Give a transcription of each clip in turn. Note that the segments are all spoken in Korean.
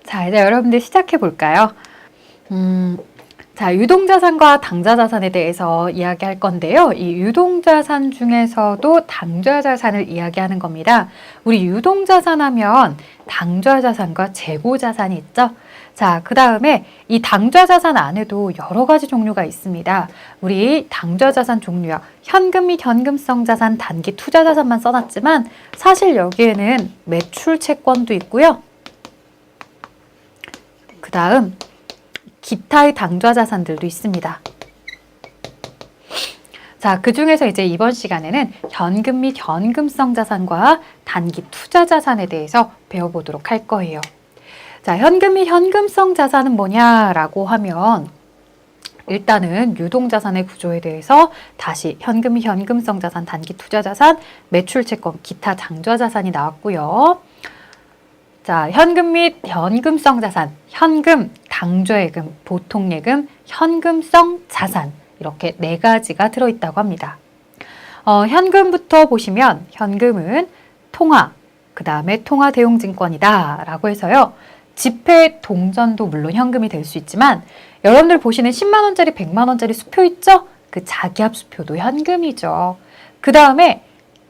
자, 이제 여러분들 시작해 볼까요? 자, 유동자산과 당좌자산에 대해서 이야기할 건데요. 이 유동자산 중에서도 당좌자산을 이야기하는 겁니다. 우리 유동자산 하면 당좌자산과 재고자산이 있죠. 자, 그 다음에 이 당좌자산 안에도 여러 가지 종류가 있습니다. 우리 당좌자산 종류요. 현금 및 현금성 자산, 단기 투자자산만 써놨지만 사실 여기에는 매출 채권도 있고요. 그 다음 기타의 당좌자산들도 있습니다. 자, 그 중에서 이제 이번 시간에는 현금 및 현금성 자산과 단기 투자자산에 대해서 배워보도록 할 거예요. 자, 현금 및 현금성 자산은 뭐냐라고 하면 일단은 유동자산의 구조에 대해서 다시 현금 및 현금성 자산, 단기 투자자산, 매출채권, 기타 당좌자산이 나왔고요. 자, 현금 및 현금성 자산, 현금, 당좌예금, 보통예금, 현금성 자산 이렇게 네 가지가 들어있다고 합니다. 현금부터 보시면 현금은 통화, 그 다음에 통화 대용증권이다 라고 해서요. 지폐 동전도 물론 현금이 될 수 있지만 여러분들 보시는 10만 원짜리, 100만 원짜리 수표 있죠? 그 자기압 수표도 현금이죠. 그 다음에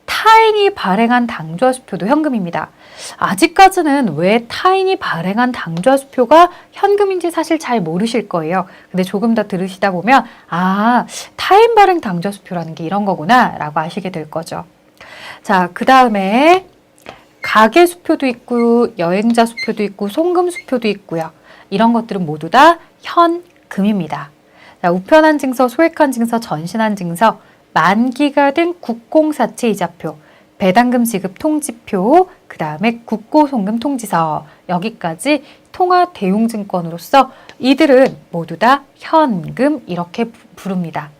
타인이 발행한 당좌수표도 현금입니다. 아직까지는 왜 타인이 발행한 당좌수표가 현금인지 사실 잘 모르실 거예요. 근데 조금 더 들으시다 보면 아, 타인 발행 당좌수표라는 게 이런 거구나 라고 아시게 될 거죠. 자, 그 다음에 가계수표도 있고 여행자 수표도 있고 송금수표도 있고요. 이런 것들은 모두 다 현금입니다. 자, 우편한 증서, 소액한 증서, 전신한 증서, 만기가 된 국공사채 이자표, 배당금 지급 통지표, 그 다음에 국고송금 통지서 여기까지 통화 대용증권으로서 이들은 모두 다 현금 이렇게 부릅니다.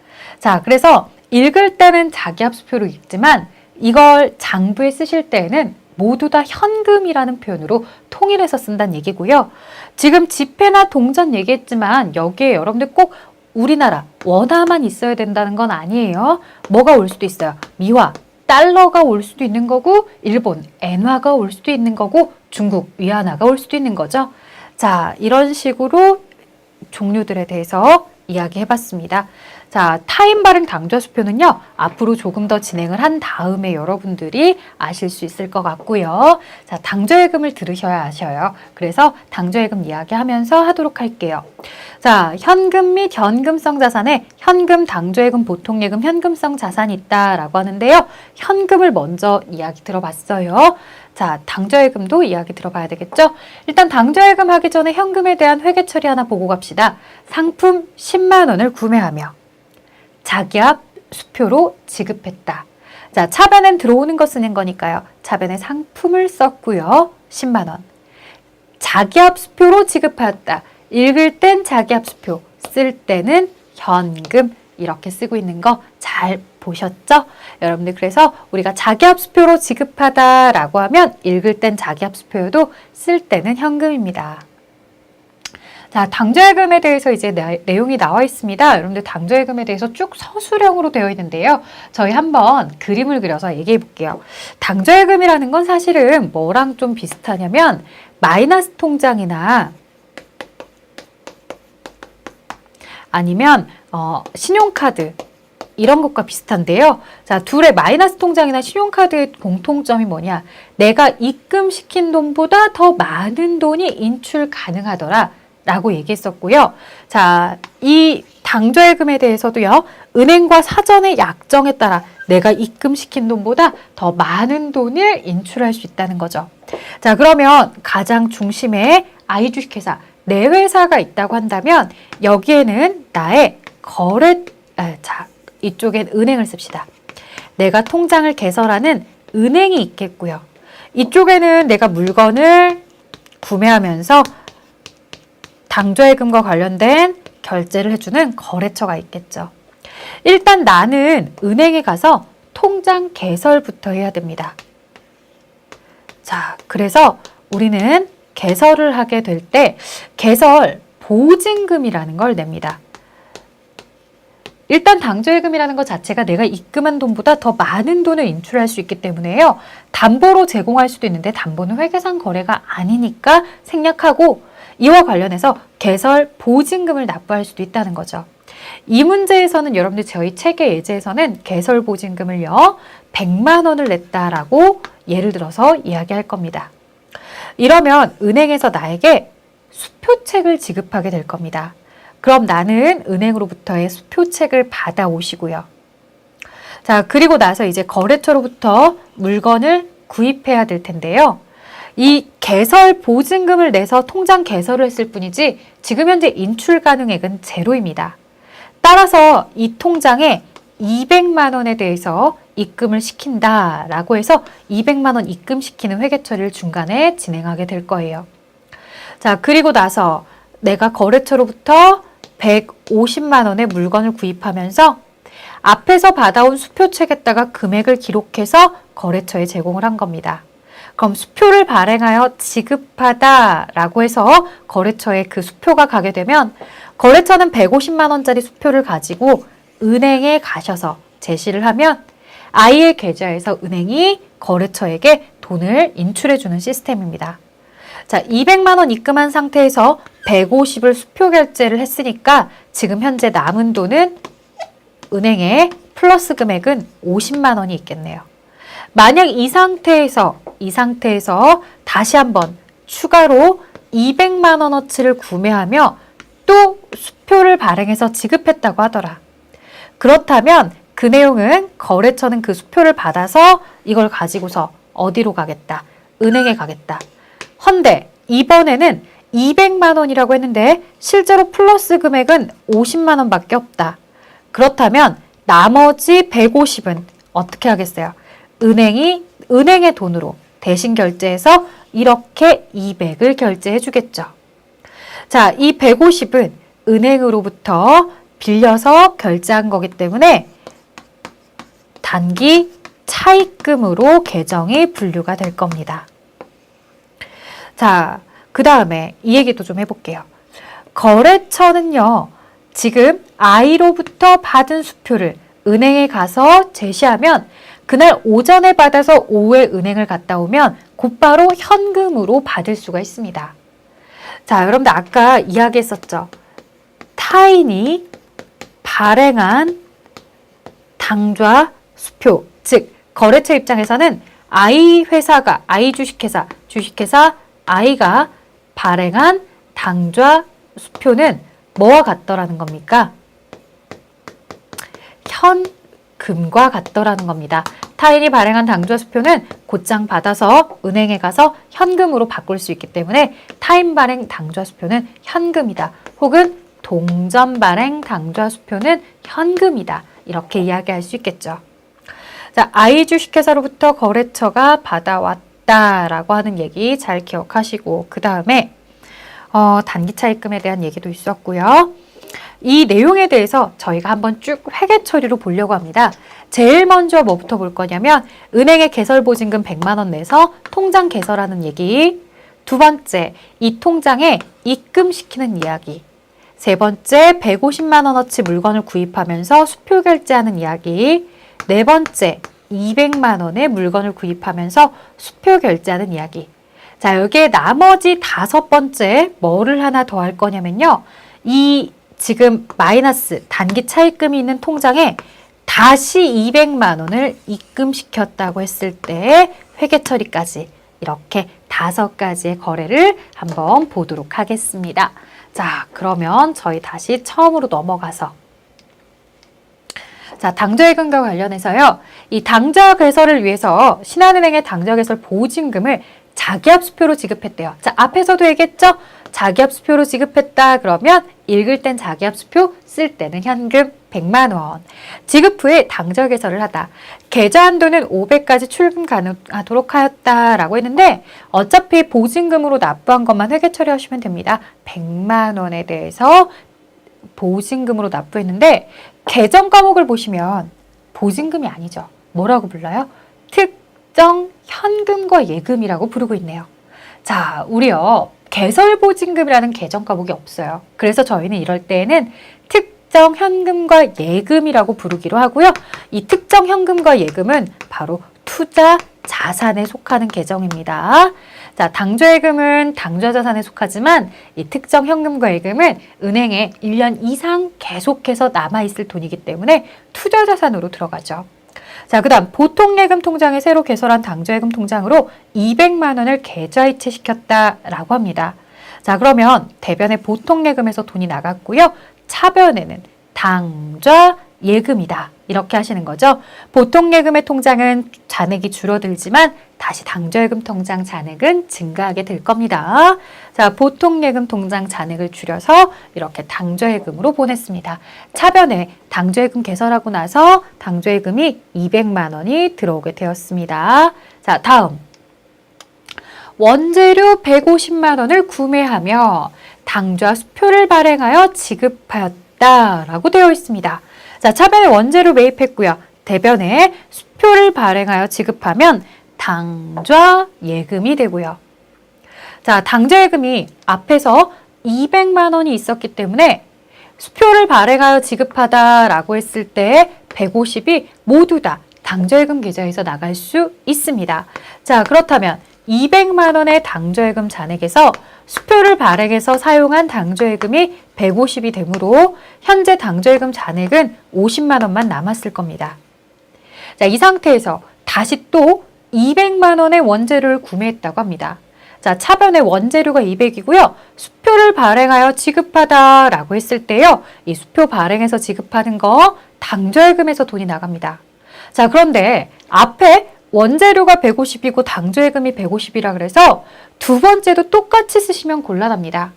자, 그래서 읽을 때는 자기압수표로 읽지만 이걸 장부에 쓰실 때에는 모두 다 현금이라는 표현으로 통일해서 쓴다는 얘기고요. 지금 지폐나 동전 얘기했지만 여기에 여러분들 꼭 우리나라 원화만 있어야 된다는 건 아니에요. 뭐가 올 수도 있어요. 미화, 달러가 올 수도 있는 거고 일본, 엔화가 올 수도 있는 거고 중국, 위안화가 올 수도 있는 거죠. 자, 이런 식으로 종류들에 대해서 이야기해봤습니다. 자, 타인 발행 당좌수표는요. 앞으로 조금 더 진행을 한 다음에 여러분들이 아실 수 있을 것 같고요. 자, 당좌예금을 들으셔야 아셔요. 그래서 당좌예금 이야기하면서 하도록 할게요. 자, 현금 및 현금성 자산에 현금, 당좌예금, 보통예금, 현금성 자산이 있다라고 하는데요. 현금을 먼저 이야기 들어봤어요. 자, 당좌예금도 이야기 들어봐야 되겠죠? 일단 당좌예금 하기 전에 현금에 대한 회계 처리 하나 보고 갑시다. 상품 10만 원을 구매하며 자기압 수표로 지급했다. 자, 차변엔 들어오는 거 쓰는 거니까요. 차변에 상품을 썼고요. 10만 원. 자기압 수표로 지급하였다. 읽을 땐 자기압 수표, 쓸 때는 현금 이렇게 쓰고 있는 거 잘 보셨죠? 여러분들 그래서 우리가 자기압 수표로 지급하다라고 하면 읽을 땐 자기압 수표여도 쓸 때는 현금입니다. 자, 당좌예금에 대해서 이제 내용이 나와 있습니다. 여러분들 당좌예금에 대해서 쭉 서술형으로 되어 있는데요. 저희 한번 그림을 그려서 얘기해 볼게요. 당좌예금이라는 건 사실은 뭐랑 좀 비슷하냐면 마이너스 통장이나 아니면 신용카드 이런 것과 비슷한데요. 자, 둘의 마이너스 통장이나 신용카드의 공통점이 뭐냐? 내가 입금시킨 돈보다 더 많은 돈이 인출 가능하더라 라고 얘기했었고요. 자, 이 당좌예금에 대해서도요. 은행과 사전의 약정에 따라 내가 입금시킨 돈보다 더 많은 돈을 인출할 수 있다는 거죠. 자, 그러면 가장 중심에 I주식회사, 내 회사가 있다고 한다면 여기에는 나의 이쪽엔 은행을 씁시다. 내가 통장을 개설하는 은행이 있겠고요. 이쪽에는 내가 물건을 구매하면서 당좌예금과 관련된 결제를 해주는 거래처가 있겠죠. 일단 나는 은행에 가서 통장 개설부터 해야 됩니다. 자, 그래서 우리는 개설을 하게 될 때 개설 보증금이라는 걸 냅니다. 일단 당좌예금이라는 것 자체가 내가 입금한 돈보다 더 많은 돈을 인출할 수 있기 때문에요. 담보로 제공할 수도 있는데 담보는 회계상 거래가 아니니까 생략하고 이와 관련해서 개설 보증금을 납부할 수도 있다는 거죠. 이 문제에서는 여러분들 저희 책의 예제에서는 개설 보증금을요 100만 원을 냈다라고 예를 들어서 이야기할 겁니다. 이러면 은행에서 나에게 수표책을 지급하게 될 겁니다. 그럼 나는 은행으로부터의 수표책을 받아오시고요. 자, 그리고 나서 이제 거래처로부터 물건을 구입해야 될 텐데요. 이 개설 보증금을 내서 통장 개설을 했을 뿐이지 지금 현재 인출 가능액은 제로입니다. 따라서 이 통장에 200만 원에 대해서 입금을 시킨다라고 해서 200만 원 입금시키는 회계 처리를 중간에 진행하게 될 거예요. 자, 그리고 나서 내가 거래처로부터 150만 원의 물건을 구입하면서 앞에서 받아온 수표책에다가 금액을 기록해서 거래처에 제공을 한 겁니다. 그럼 수표를 발행하여 지급하다라고 해서 거래처에 그 수표가 가게 되면 거래처는 150만 원짜리 수표를 가지고 은행에 가셔서 제시를 하면 I의 계좌에서 은행이 거래처에게 돈을 인출해주는 시스템입니다. 자, 200만 원 입금한 상태에서 150을 수표 결제를 했으니까 지금 현재 남은 돈은 은행에 플러스 금액은 50만 원이 있겠네요. 만약 이 상태에서 다시 한번 추가로 200만 원어치를 구매하며 또 수표를 발행해서 지급했다고 하더라. 그렇다면 그 내용은 거래처는 그 수표를 받아서 이걸 가지고서 어디로 가겠다? 은행에 가겠다. 헌데 이번에는 200만 원이라고 했는데 실제로 플러스 금액은 50만 원밖에 없다. 그렇다면 나머지 150은 어떻게 하겠어요? 은행의 돈으로 대신 결제해서 이렇게 200을 결제해 주겠죠. 자, 이 150은 은행으로부터 빌려서 결제한 거기 때문에 단기 차입금으로 계정이 분류가 될 겁니다. 자, 그 다음에 이 얘기도 좀 해볼게요. 거래처는요, 지금 I로부터 받은 수표를 은행에 가서 제시하면 그날 오전에 받아서 오후에 은행을 갔다 오면 곧바로 현금으로 받을 수가 있습니다. 자, 여러분들 아까 이야기했었죠. 타인이 발행한 당좌 수표, 즉 거래처 입장에서는 I 주식회사 I가 발행한 당좌 수표는 뭐와 같더라는 겁니까? 현금과 같더라는 겁니다. 타인이 발행한 당좌 수표는 곧장 받아서 은행에 가서 현금으로 바꿀 수 있기 때문에 타인 발행 당좌 수표는 현금이다. 혹은 동전 발행 당좌 수표는 현금이다. 이렇게 이야기할 수 있겠죠. 자, I 주식회사로부터 거래처가 받아왔다라고 하는 얘기 잘 기억하시고 그 다음에 단기 차입금에 대한 얘기도 있었고요. 이 내용에 대해서 저희가 한번 쭉 회계 처리로 보려고 합니다. 제일 먼저 뭐부터 볼 거냐면 은행에 개설보증금 100만 원 내서 통장 개설하는 얘기, 두 번째 이 통장에 입금시키는 이야기, 세 번째 150만 원어치 물건을 구입하면서 수표 결제하는 이야기, 네 번째 200만 원의 물건을 구입하면서 수표 결제하는 이야기. 자, 여기에 나머지 다섯 번째 뭐를 하나 더 할 거냐면요. 이 지금 마이너스 단기 차입금이 있는 통장에 다시 200만 원을 입금시켰다고 했을 때 회계 처리까지 이렇게 다섯 가지의 거래를 한번 보도록 하겠습니다. 자, 그러면 저희 다시 처음으로 넘어가서 자, 당좌예금과 관련해서요. 이 당좌 개설을 위해서 신한은행의 당좌 개설 보증금을 자기압수표로 지급했대요. 자, 앞에서도 얘기했죠? 자기압수표로 지급했다 그러면 읽을 땐 자기압수표, 쓸 때는 현금 100만 원. 지급 후에 당좌 개설을 하다. 계좌 한도는 500까지 출금 가능하도록 하였다라고 했는데 어차피 보증금으로 납부한 것만 회계 처리하시면 됩니다. 100만 원에 대해서 보증금으로 납부했는데 계정 과목을 보시면 보증금이 아니죠. 뭐라고 불러요? 특정 현금과 예금이라고 부르고 있네요. 자, 우리요. 개설보증금이라는 계정 과목이 없어요. 그래서 저희는 이럴 때에는 특정 특정 현금과 예금이라고 부르기로 하고요. 이 특정 현금과 예금은 바로 투자 자산에 속하는 계정입니다. 자, 당좌예금은 당좌자산에 속하지만 이 특정 현금과 예금은 은행에 1년 이상 계속해서 남아있을 돈이기 때문에 투자자산으로 들어가죠. 자, 그 다음 보통예금 통장에 새로 개설한 당좌예금 통장으로 200만 원을 계좌이체 시켰다라고 합니다. 자, 그러면 대변에 보통예금에서 돈이 나갔고요. 차변에는 당좌예금이다. 이렇게 하시는 거죠. 보통예금의 통장은 잔액이 줄어들지만 다시 당좌예금 통장 잔액은 증가하게 될 겁니다. 자, 보통예금 통장 잔액을 줄여서 이렇게 당좌예금으로 보냈습니다. 차변에 당좌예금 개설하고 나서 당좌예금이 200만 원이 들어오게 되었습니다. 자, 다음. 원재료 150만 원을 구매하며 당좌 수표를 발행하여 지급하였다라고 되어 있습니다. 자, 차변에 원재료 매입했고요. 대변에 수표를 발행하여 지급하면 당좌 예금이 되고요. 자, 당좌 예금이 앞에서 200만 원이 있었기 때문에 수표를 발행하여 지급하다라고 했을 때 150이 모두 다 당좌 예금 계좌에서 나갈 수 있습니다. 자, 그렇다면 200만 원의 당좌 예금 잔액에서 수표를 발행해서 사용한 당좌 예금이 150이 되므로 현재 당좌 예금 잔액은 50만 원만 남았을 겁니다. 자, 이 상태에서 다시 또 200만 원의 원재료를 구매했다고 합니다. 자, 차변의 원재료가 200이고요. 수표를 발행하여 지급하다라고 했을 때요. 이 수표 발행해서 지급하는 거 당좌예금에서 돈이 나갑니다. 자, 그런데 앞에 원재료가 150이고 당좌예금이 150이라 그래서 두 번째도 똑같이 쓰시면 곤란합니다.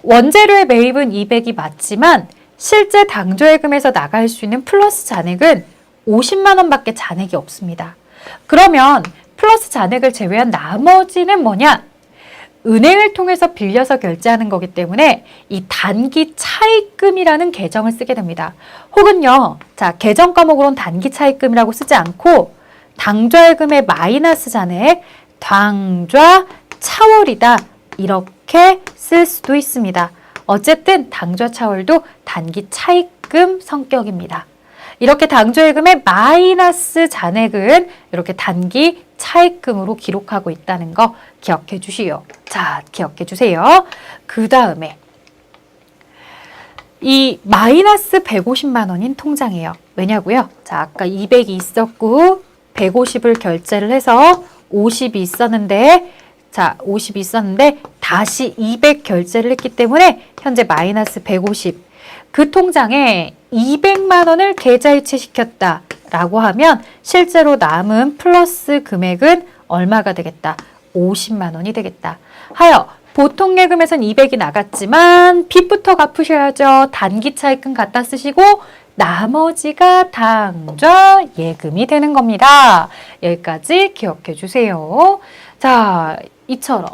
원재료의 매입은 200이 맞지만 실제 당좌예금에서 나갈 수 있는 플러스 잔액은 50만 원밖에 잔액이 없습니다. 그러면 플러스 잔액을 제외한 나머지는 뭐냐? 은행을 통해서 빌려서 결제하는 거기 때문에 이 단기 차입금이라는 계정을 쓰게 됩니다. 혹은요, 자, 계정 과목으로는 단기 차입금이라고 쓰지 않고 당좌예금의 마이너스 잔액, 당좌 차월이다. 이렇게 쓸 수도 있습니다. 어쨌든 당좌 차월도 단기 차입금 성격입니다. 이렇게 당좌예금의 마이너스 잔액은 이렇게 단기 차입금으로 기록하고 있다는 거 기억해 주시오. 자, 기억해 주세요. 그 다음에 이 마이너스 150만 원인 통장이에요. 왜냐고요? 자, 아까 200이 있었고 150을 결제를 해서 50이 있었는데 자, 50이 있었는데 다시 200 결제를 했기 때문에 현재 마이너스 150. 그 통장에 200만 원을 계좌이체 시켰다라고 하면 실제로 남은 플러스 금액은 얼마가 되겠다? 50만 원이 되겠다. 하여 보통 예금에선 200이 나갔지만 빚부터 갚으셔야죠. 단기 차입금 갖다 쓰시고 나머지가 당좌 예금이 되는 겁니다. 여기까지 기억해 주세요. 자, 이처럼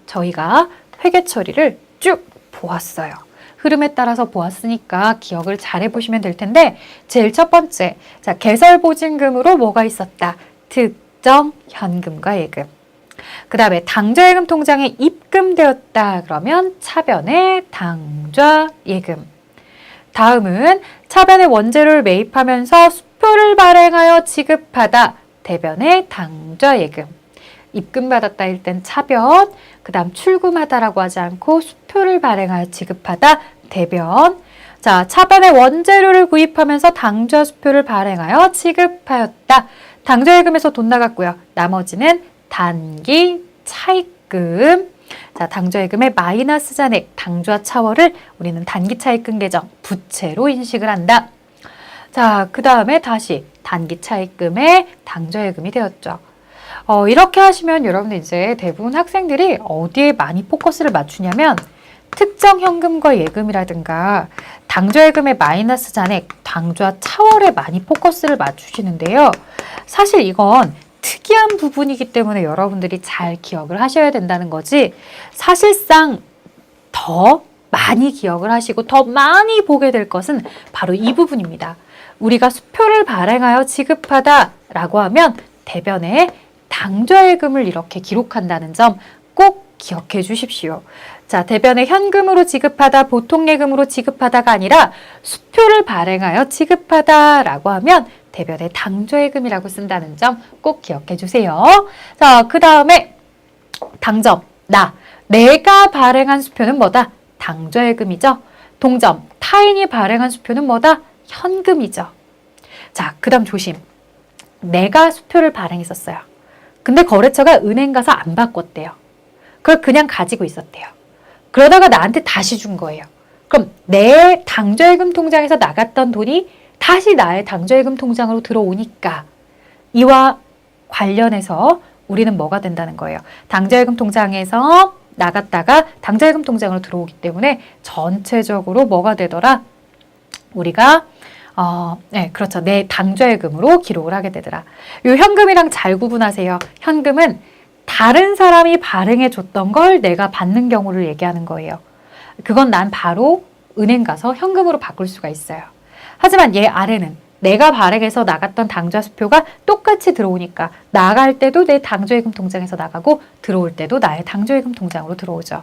저희가 회계 처리를 쭉 보았어요. 흐름에 따라서 보았으니까 기억을 잘 해보시면 될 텐데 제일 첫 번째, 자, 개설보증금으로 뭐가 있었다? 특정 현금과 예금. 그 다음에 당좌예금 통장에 입금되었다 그러면 차변에 당좌예금. 다음은 차변에 원재료를 매입하면서 수표를 발행하여 지급하다 대변에 당좌예금. 입금받았다 일 땐 차변, 그 다음 출금하다라고 하지 않고 수표를 발행하여 지급하다 대변. 자, 차변에 원재료를 구입하면서 당좌 수표를 발행하여 지급하였다. 당좌예금에서 돈 나갔고요. 나머지는 단기 차입금. 자, 당좌예금의 마이너스 잔액, 당좌 차월을 우리는 단기 차입금 계정, 부채로 인식을 한다. 자, 그 다음에 다시 단기 차입금의 당좌예금이 되었죠. 이렇게 하시면 여러분들 이제 대부분 학생들이 어디에 많이 포커스를 맞추냐면 특정 현금과 예금이라든가 당좌예금의 마이너스 잔액, 당좌 차월에 많이 포커스를 맞추시는데요. 사실 이건 특이한 부분이기 때문에 여러분들이 잘 기억을 하셔야 된다는 거지 사실상 더 많이 기억을 하시고 더 많이 보게 될 것은 바로 이 부분입니다. 우리가 수표를 발행하여 지급하다라고 하면 대변에 당좌예금을 이렇게 기록한다는 점 꼭 기억해 주십시오. 자, 대변에 현금으로 지급하다, 보통예금으로 지급하다가 아니라 수표를 발행하여 지급하다라고 하면 대변에 당좌예금이라고 쓴다는 점 꼭 기억해 주세요. 자, 그 다음에 당점, 내가 발행한 수표는 뭐다? 당좌예금이죠. 동점, 타인이 발행한 수표는 뭐다? 현금이죠. 자, 그 다음 조심. 내가 수표를 발행했었어요. 근데 거래처가 은행 가서 안 바꿨대요. 그걸 그냥 가지고 있었대요. 그러다가 나한테 다시 준 거예요. 그럼 내 당좌예금 통장에서 나갔던 돈이 다시 나의 당좌예금 통장으로 들어오니까 이와 관련해서 우리는 뭐가 된다는 거예요? 당좌예금 통장에서 나갔다가 당좌예금 통장으로 들어오기 때문에 전체적으로 뭐가 되더라? 우리가 네, 그렇죠. 내 당좌예금으로 기록을 하게 되더라. 요 현금이랑 잘 구분하세요. 현금은 다른 사람이 발행해 줬던 걸 내가 받는 경우를 얘기하는 거예요. 그건 난 바로 은행 가서 현금으로 바꿀 수가 있어요. 하지만 얘 아래는 내가 발행해서 나갔던 당좌 수표가 똑같이 들어오니까 나갈 때도 내 당좌예금 통장에서 나가고 들어올 때도 나의 당좌예금 통장으로 들어오죠.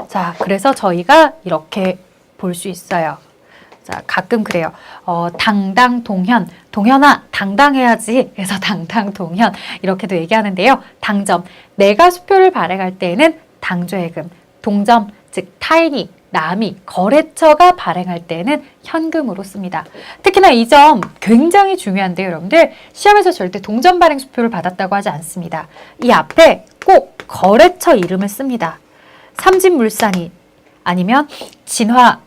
자, 그래서 저희가 이렇게 볼 수 있어요. 자, 가끔 그래요. 당당동현, 동현아 당당해야지. 그래서 당당동현 이렇게도 얘기하는데요. 당점, 내가 수표를 발행할 때에는 당좌예금, 동점, 즉 타인이, 남이, 거래처가 발행할 때는 현금으로 씁니다. 특히나 이 점 굉장히 중요한데요, 여러분들. 시험에서 절대 동점 발행 수표를 받았다고 하지 않습니다. 이 앞에 꼭 거래처 이름을 씁니다. 삼진물산이 아니면 진화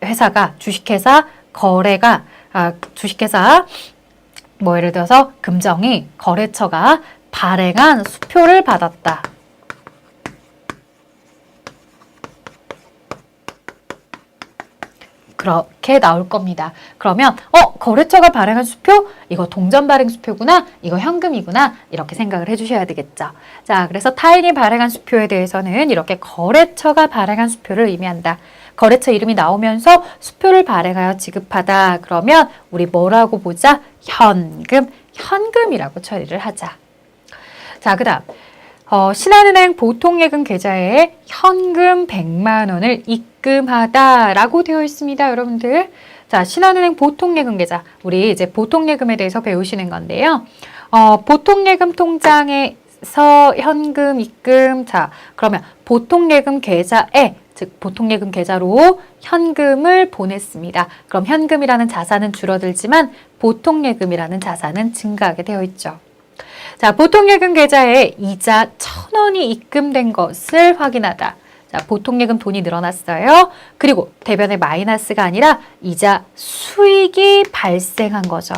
회사가 주식회사 거래가 주식회사 뭐 예를 들어서 금정이 거래처가 발행한 수표를 받았다. 그렇게 나올 겁니다. 그러면 거래처가 발행한 수표? 이거 동전 발행 수표구나. 이거 현금이구나. 이렇게 생각을 해주셔야 되겠죠. 자, 그래서 타인이 발행한 수표에 대해서는 이렇게 거래처가 발행한 수표를 의미한다. 거래처 이름이 나오면서 수표를 발행하여 지급하다. 그러면 우리 뭐라고 보자? 현금이라고 처리를 하자. 자, 그 다음 신한은행 보통예금 계좌에 현금 100만 원을 입금하다라고 되어 있습니다, 여러분들. 자, 신한은행 보통예금 계좌. 우리 이제 보통예금에 대해서 배우시는 건데요. 보통예금 통장에서 현금 입금. 자, 그러면 보통예금 계좌에, 즉 보통예금 계좌로 현금을 보냈습니다. 그럼 현금이라는 자산은 줄어들지만 보통예금이라는 자산은 증가하게 되어 있죠. 자, 보통예금 계좌에 이자 1,000원이 입금된 것을 확인하다. 자, 보통예금 돈이 늘어났어요. 그리고 대변에 마이너스가 아니라 이자 수익이 발생한 거죠.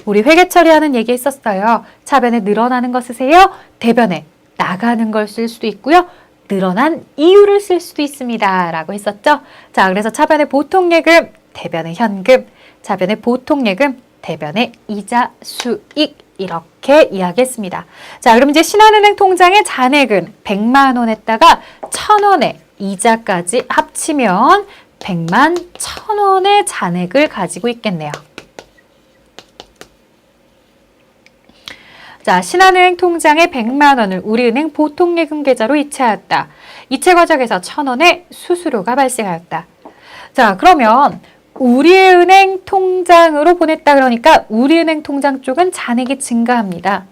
우리 회계 처리하는 얘기 있었어요. 차변에 늘어나는 거 쓰세요. 대변에 나가는 걸 쓸 수도 있고요. 늘어난 이유를 쓸 수도 있습니다. 라고 했었죠. 자, 그래서 차변에 보통예금, 대변에 현금, 차변에 보통예금, 대변에 이자 수익 이렇게 이야기했습니다. 자, 그럼 이제 신한은행 통장의 잔액은 100만 원에다가 1,000원의 이자까지 합치면 100만 1,000원의 잔액을 가지고 있겠네요. 자, 신한은행 통장에 100만 원을 우리은행 보통예금 계좌로 이체하였다. 이체 과정에서 1,000원의 수수료가 발생하였다. 자, 그러면 우리은행 통장으로 보냈다 그러니까 우리은행 통장 쪽은 잔액이 증가합니다.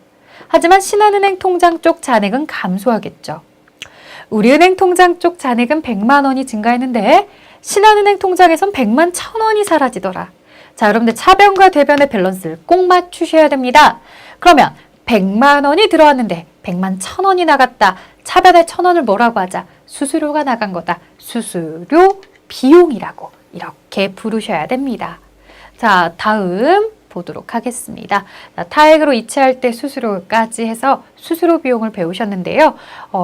하지만 신한은행 통장 쪽 잔액은 감소하겠죠. 우리은행 통장 쪽 잔액은 100만 원이 증가했는데 신한은행 통장에선 100만 1,000원이 사라지더라. 자, 여러분들 차변과 대변의 밸런스를 꼭 맞추셔야 됩니다. 그러면 100만 원이 들어왔는데 100만 1,000원이 나갔다. 차변의 1,000원을 뭐라고 하자? 수수료가 나간 거다. 수수료 비용이라고 이렇게 부르셔야 됩니다. 자, 다음 보도록 하겠습니다. 자, 타액으로 이체할 때 수수료까지 해서 수수료 비용을 배우셨는데요.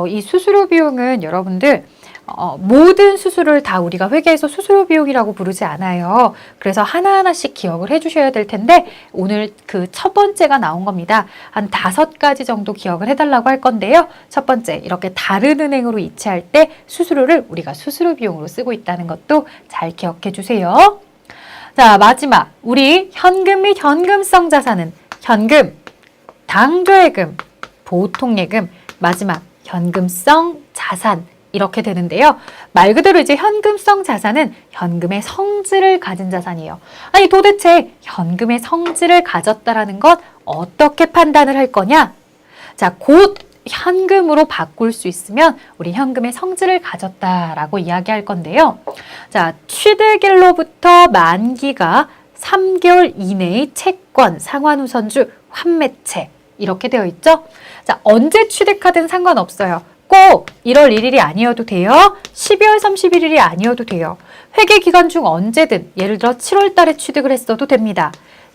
이 수수료 비용은 여러분들 모든 수수료를 다 우리가 회계에서 수수료 비용이라고 부르지 않아요. 그래서 하나하나씩 기억을 해주셔야 될 텐데 오늘 그 첫 번째가 나온 겁니다. 한 5가지 정도 기억을 해달라고 할 건데요. 첫 번째, 이렇게 다른 은행으로 이체할 때 수수료를 우리가 수수료 비용으로 쓰고 있다는 것도 잘 기억해 주세요. 자, 마지막 우리 현금 및 현금성 자산은 현금, 당좌예금, 보통예금, 마지막 현금성 자산 이렇게 되는데요. 말 그대로 이제 현금성 자산은 현금의 성질을 가진 자산이에요. 아니 도대체 현금의 성질을 가졌다라는 것 어떻게 판단을 할 거냐? 자, 곧 현금으로 바꿀 수 있으면 우리 현금의 성질을 가졌다라고 이야기할 건데요. 자, 취득일로부터 만기가 3개월 이내의 채권, 상환우선주, 환매채 이렇게 되어 있죠. 자, 언제 취득하든 상관없어요. 꼭 1월 1일이 아니어도 돼요. 12월 31일이 아니어도 돼요. 회계 기간 중 언제든 예를 들어 7월 달에 취득을 했어도 됩니다.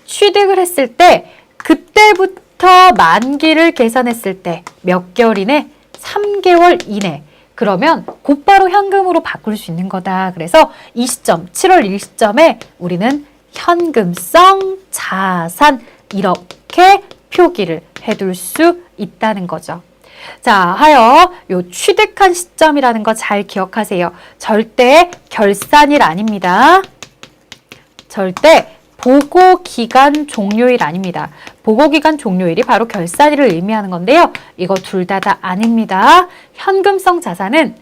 취득을 했을 때 그때부터 만기를 계산했을 때 몇 개월 이내? 3개월 이내. 그러면 곧바로 현금으로 바꿀 수 있는 거다. 그래서 이 시점, 7월 1 시점에 우리는 현금성 자산 이렇게 표기를 해둘 수 있다는 거죠. 자, 하여 요 취득한 시점이라는 거 잘 기억하세요. 절대 결산일 아닙니다. 절대 보고기간 종료일 아닙니다. 보고기간 종료일이 바로 결산일을 의미하는 건데요. 이거 둘 다 아닙니다. 현금성 자산은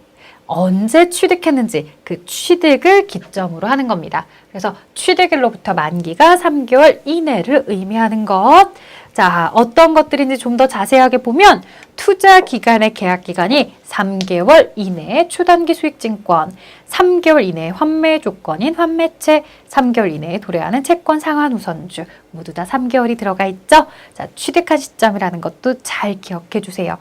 언제 취득했는지 그 취득을 기점으로 하는 겁니다. 그래서 취득일로부터 만기가 3개월 이내를 의미하는 것. 자, 어떤 것들인지 좀 더 자세하게 보면 투자 기간의 계약 기간이 3개월 이내에 초단기 수익증권, 3개월 이내에 환매 조건인 환매채, 3개월 이내에 도래하는 채권 상환 우선주 모두 다 3개월이 들어가 있죠. 자, 취득한 시점이라는 것도 잘 기억해 주세요.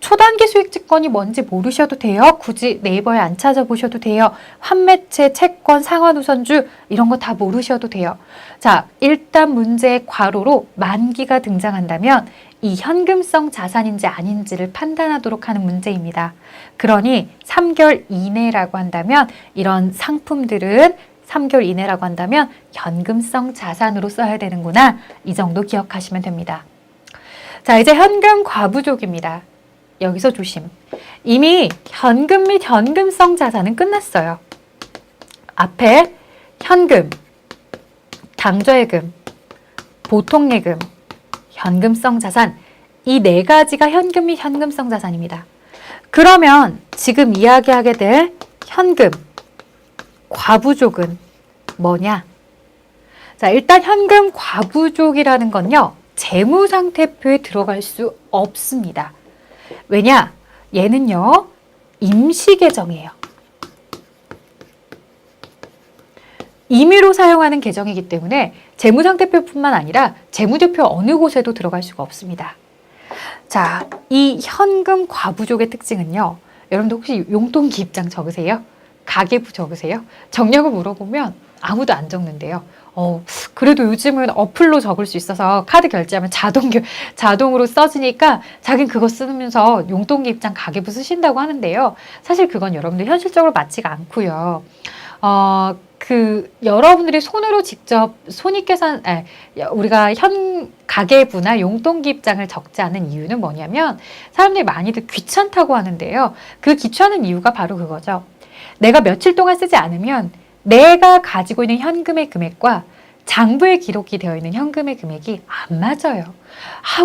초단기 수익증권이 뭔지 모르셔도 돼요. 굳이 네이버에 안 찾아보셔도 돼요. 환매채, 채권, 상환 우선주 이런 거 다 모르셔도 돼요. 자, 일단 문제의 괄호로 만기가 등장한다면 이 현금성 자산인지 아닌지를 판단하도록 하는 문제입니다. 그러니 3개월 이내라고 한다면 이런 상품들은 3개월 이내라고 한다면 현금성 자산으로 써야 되는구나. 이 정도 기억하시면 됩니다. 자, 이제 현금 과부족입니다. 여기서 조심. 이미 현금 및 현금성 자산은 끝났어요. 앞에 현금, 당좌예금, 보통예금, 현금성 자산 이 네 가지가 현금 및 현금성 자산입니다. 그러면 지금 이야기하게 될 현금, 과부족은 뭐냐? 자, 일단 현금 과부족이라는 건요. 재무상태표에 들어갈 수 없습니다. 왜냐? 얘는요. 임시계정이에요. 임의로 사용하는 계정이기 때문에 재무상태표뿐만 아니라 재무제표 어느 곳에도 들어갈 수가 없습니다. 자, 이 현금 과부족의 특징은요. 여러분들 혹시 용돈기입장 적으세요? 가계부 적으세요? 적냐고 물어보면 아무도 안 적는데요. 그래도 요즘은 어플로 적을 수 있어서 카드 결제하면 자동으로 써지니까 자긴 그거 쓰면서 용돈기입장 가계부 쓰신다고 하는데요. 사실 그건 여러분들 현실적으로 맞지가 않고요. 여러분들이 손으로 직접 손익계산, 우리가 가계부나 용돈기입장을 적지 않은 이유는 뭐냐면 사람들이 많이들 귀찮다고 하는데요. 그 귀찮은 이유가 바로 그거죠. 내가 며칠 동안 쓰지 않으면 내가 가지고 있는 현금의 금액과 장부에 기록이 되어 있는 현금의 금액이 안 맞아요.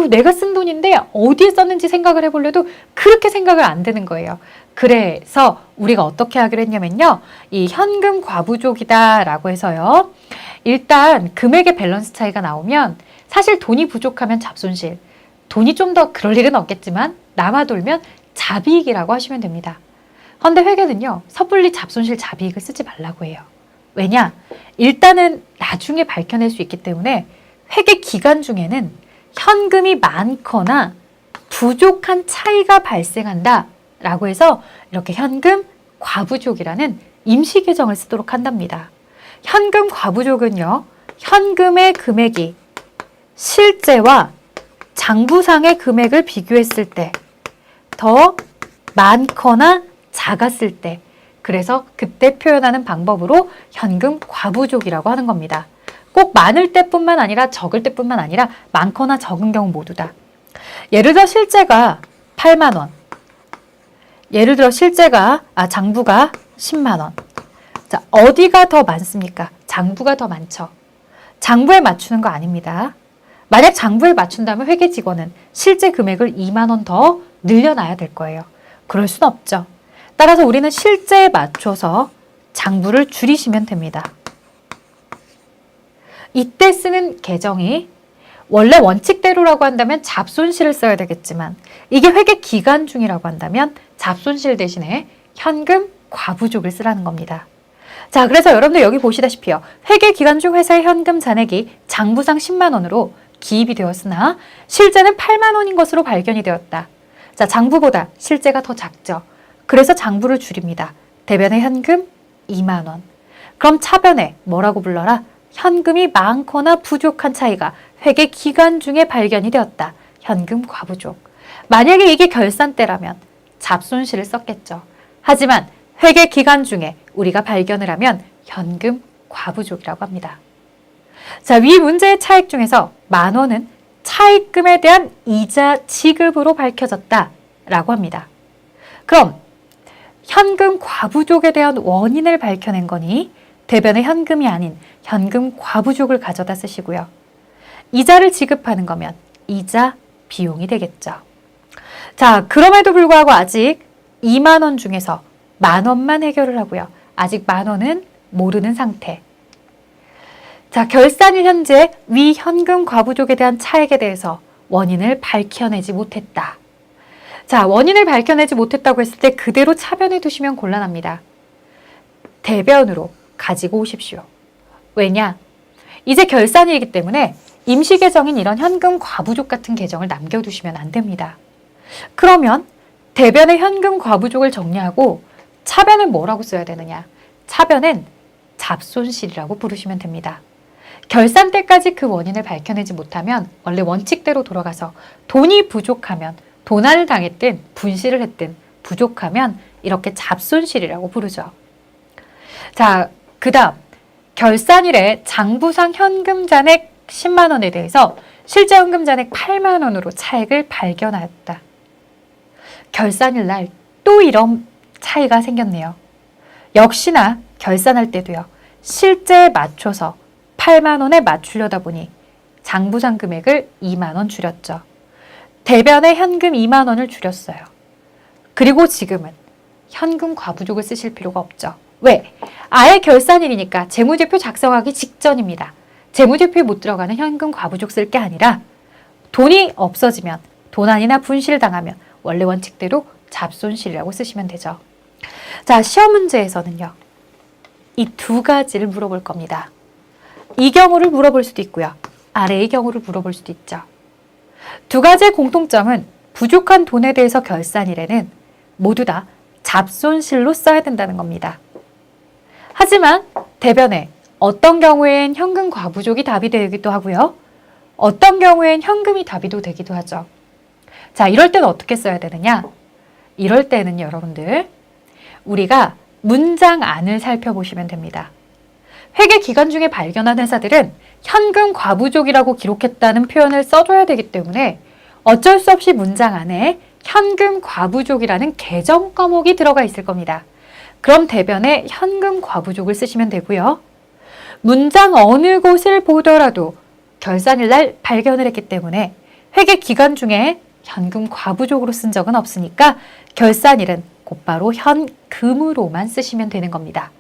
내가 쓴 돈인데 어디에 썼는지 생각을 해보려도 그렇게 생각을 안 드는 거예요. 그래서 우리가 어떻게 하기로 했냐면요. 이 현금 과부족이다라고 해서요. 일단 금액의 밸런스 차이가 나오면 사실 돈이 부족하면 잡손실, 돈이 좀 더 그럴 일은 없겠지만 남아돌면 잡이익이라고 하시면 됩니다. 그런데 회계는요. 섣불리 잡손실 잡이익을 쓰지 말라고 해요. 왜냐? 일단은 나중에 밝혀낼 수 있기 때문에 회계 기간 중에는 현금이 많거나 부족한 차이가 발생한다 라고 해서 이렇게 현금 과부족이라는 임시 계정을 쓰도록 한답니다. 현금 과부족은요. 현금의 금액이 실제와 장부상의 금액을 비교했을 때 더 많거나 작았을 때 그래서 그때 표현하는 방법으로 현금 과부족이라고 하는 겁니다. 꼭 많을 때뿐만 아니라 적을 때뿐만 아니라 많거나 적은 경우 모두다. 예를 들어 실제가 8만 원. 예를 들어 장부가 10만 원. 자, 어디가 더 많습니까? 장부가 더 많죠. 장부에 맞추는 거 아닙니다. 만약 장부에 맞춘다면 회계 직원은 실제 금액을 2만 원 더 늘려놔야 될 거예요. 그럴 순 없죠. 따라서 우리는 실제에 맞춰서 장부를 줄이시면 됩니다. 이때 쓰는 계정이 원래 원칙대로라고 한다면 잡손실을 써야 되겠지만 이게 회계 기간 중이라고 한다면 잡손실 대신에 현금 과부족을 쓰라는 겁니다. 자, 그래서 여러분들 여기 보시다시피요. 회계 기간 중 회사의 현금 잔액이 장부상 10만 원으로 기입이 되었으나 실제는 8만 원인 것으로 발견이 되었다. 자, 장부보다 실제가 더 작죠. 그래서 장부를 줄입니다. 대변의 현금 2만 원. 그럼 차변에 뭐라고 불러라? 현금이 많거나 부족한 차이가 회계 기간 중에 발견이 되었다. 현금 과부족. 만약에 이게 결산 때라면 잡손실을 썼겠죠. 하지만 회계 기간 중에 우리가 발견을 하면 현금 과부족이라고 합니다. 자, 위 문제의 차익 중에서 만 원은 차익금에 대한 이자 지급으로 밝혀졌다라고 합니다. 그럼 현금 과부족에 대한 원인을 밝혀낸 거니 대변의 현금이 아닌 현금 과부족을 가져다 쓰시고요. 이자를 지급하는 거면 이자 비용이 되겠죠. 자, 그럼에도 불구하고 아직 2만 원 중에서 만 원만 해결을 하고요. 아직 만 원은 모르는 상태. 자, 결산일 현재 위 현금 과부족에 대한 차액에 대해서 원인을 밝혀내지 못했다. 자, 원인을 밝혀내지 못했다고 했을 때 그대로 차변에 두시면 곤란합니다. 대변으로 가지고 오십시오. 왜냐? 이제 결산일이기 때문에 임시 계정인 이런 현금 과부족 같은 계정을 남겨두시면 안 됩니다. 그러면 대변의 현금 과부족을 정리하고 차변은 뭐라고 써야 되느냐? 차변은 잡손실이라고 부르시면 됩니다. 결산 때까지 그 원인을 밝혀내지 못하면 원래 원칙대로 돌아가서 돈이 부족하면 도난을 당했든 분실을 했든 부족하면 이렇게 잡손실이라고 부르죠. 자, 그 다음 결산일에 장부상 현금 잔액 10만 원에 대해서 실제 현금 잔액 8만 원으로 차액을 발견하였다. 결산일 날 또 이런 차이가 생겼네요. 역시나 결산할 때도요. 실제에 맞춰서 8만 원에 맞추려다 보니 장부상 금액을 2만 원 줄였죠. 대변에 현금 2만 원을 줄였어요. 그리고 지금은 현금 과부족을 쓰실 필요가 없죠. 왜? 아예 결산일이니까 재무제표 작성하기 직전입니다. 재무제표에 못 들어가는 현금 과부족 쓸 게 아니라 돈이 없어지면 도난이나 분실 당하면 원래 원칙대로 잡손실이라고 쓰시면 되죠. 자, 시험 문제에서는요. 이 두 가지를 물어볼 겁니다. 이 경우를 물어볼 수도 있고요. 아래의 경우를 물어볼 수도 있죠. 두 가지의 공통점은 부족한 돈에 대해서 결산일에는 모두 다 잡손실로 써야 된다는 겁니다. 하지만 대변에 어떤 경우엔 현금 과부족이 답이 되기도 하고요. 어떤 경우엔 현금이 답이 되기도 하죠. 자, 이럴 때는 어떻게 써야 되느냐? 이럴 때는 여러분들 우리가 문장 안을 살펴보시면 됩니다. 회계 기간 중에 발견한 회사들은 현금 과부족이라고 기록했다는 표현을 써줘야 되기 때문에 어쩔 수 없이 문장 안에 현금 과부족이라는 계정 과목이 들어가 있을 겁니다. 그럼 대변에 현금 과부족을 쓰시면 되고요. 문장 어느 곳을 보더라도 결산일 날 발견을 했기 때문에 회계 기간 중에 현금 과부족으로 쓴 적은 없으니까 결산일은 곧바로 현금으로만 쓰시면 되는 겁니다.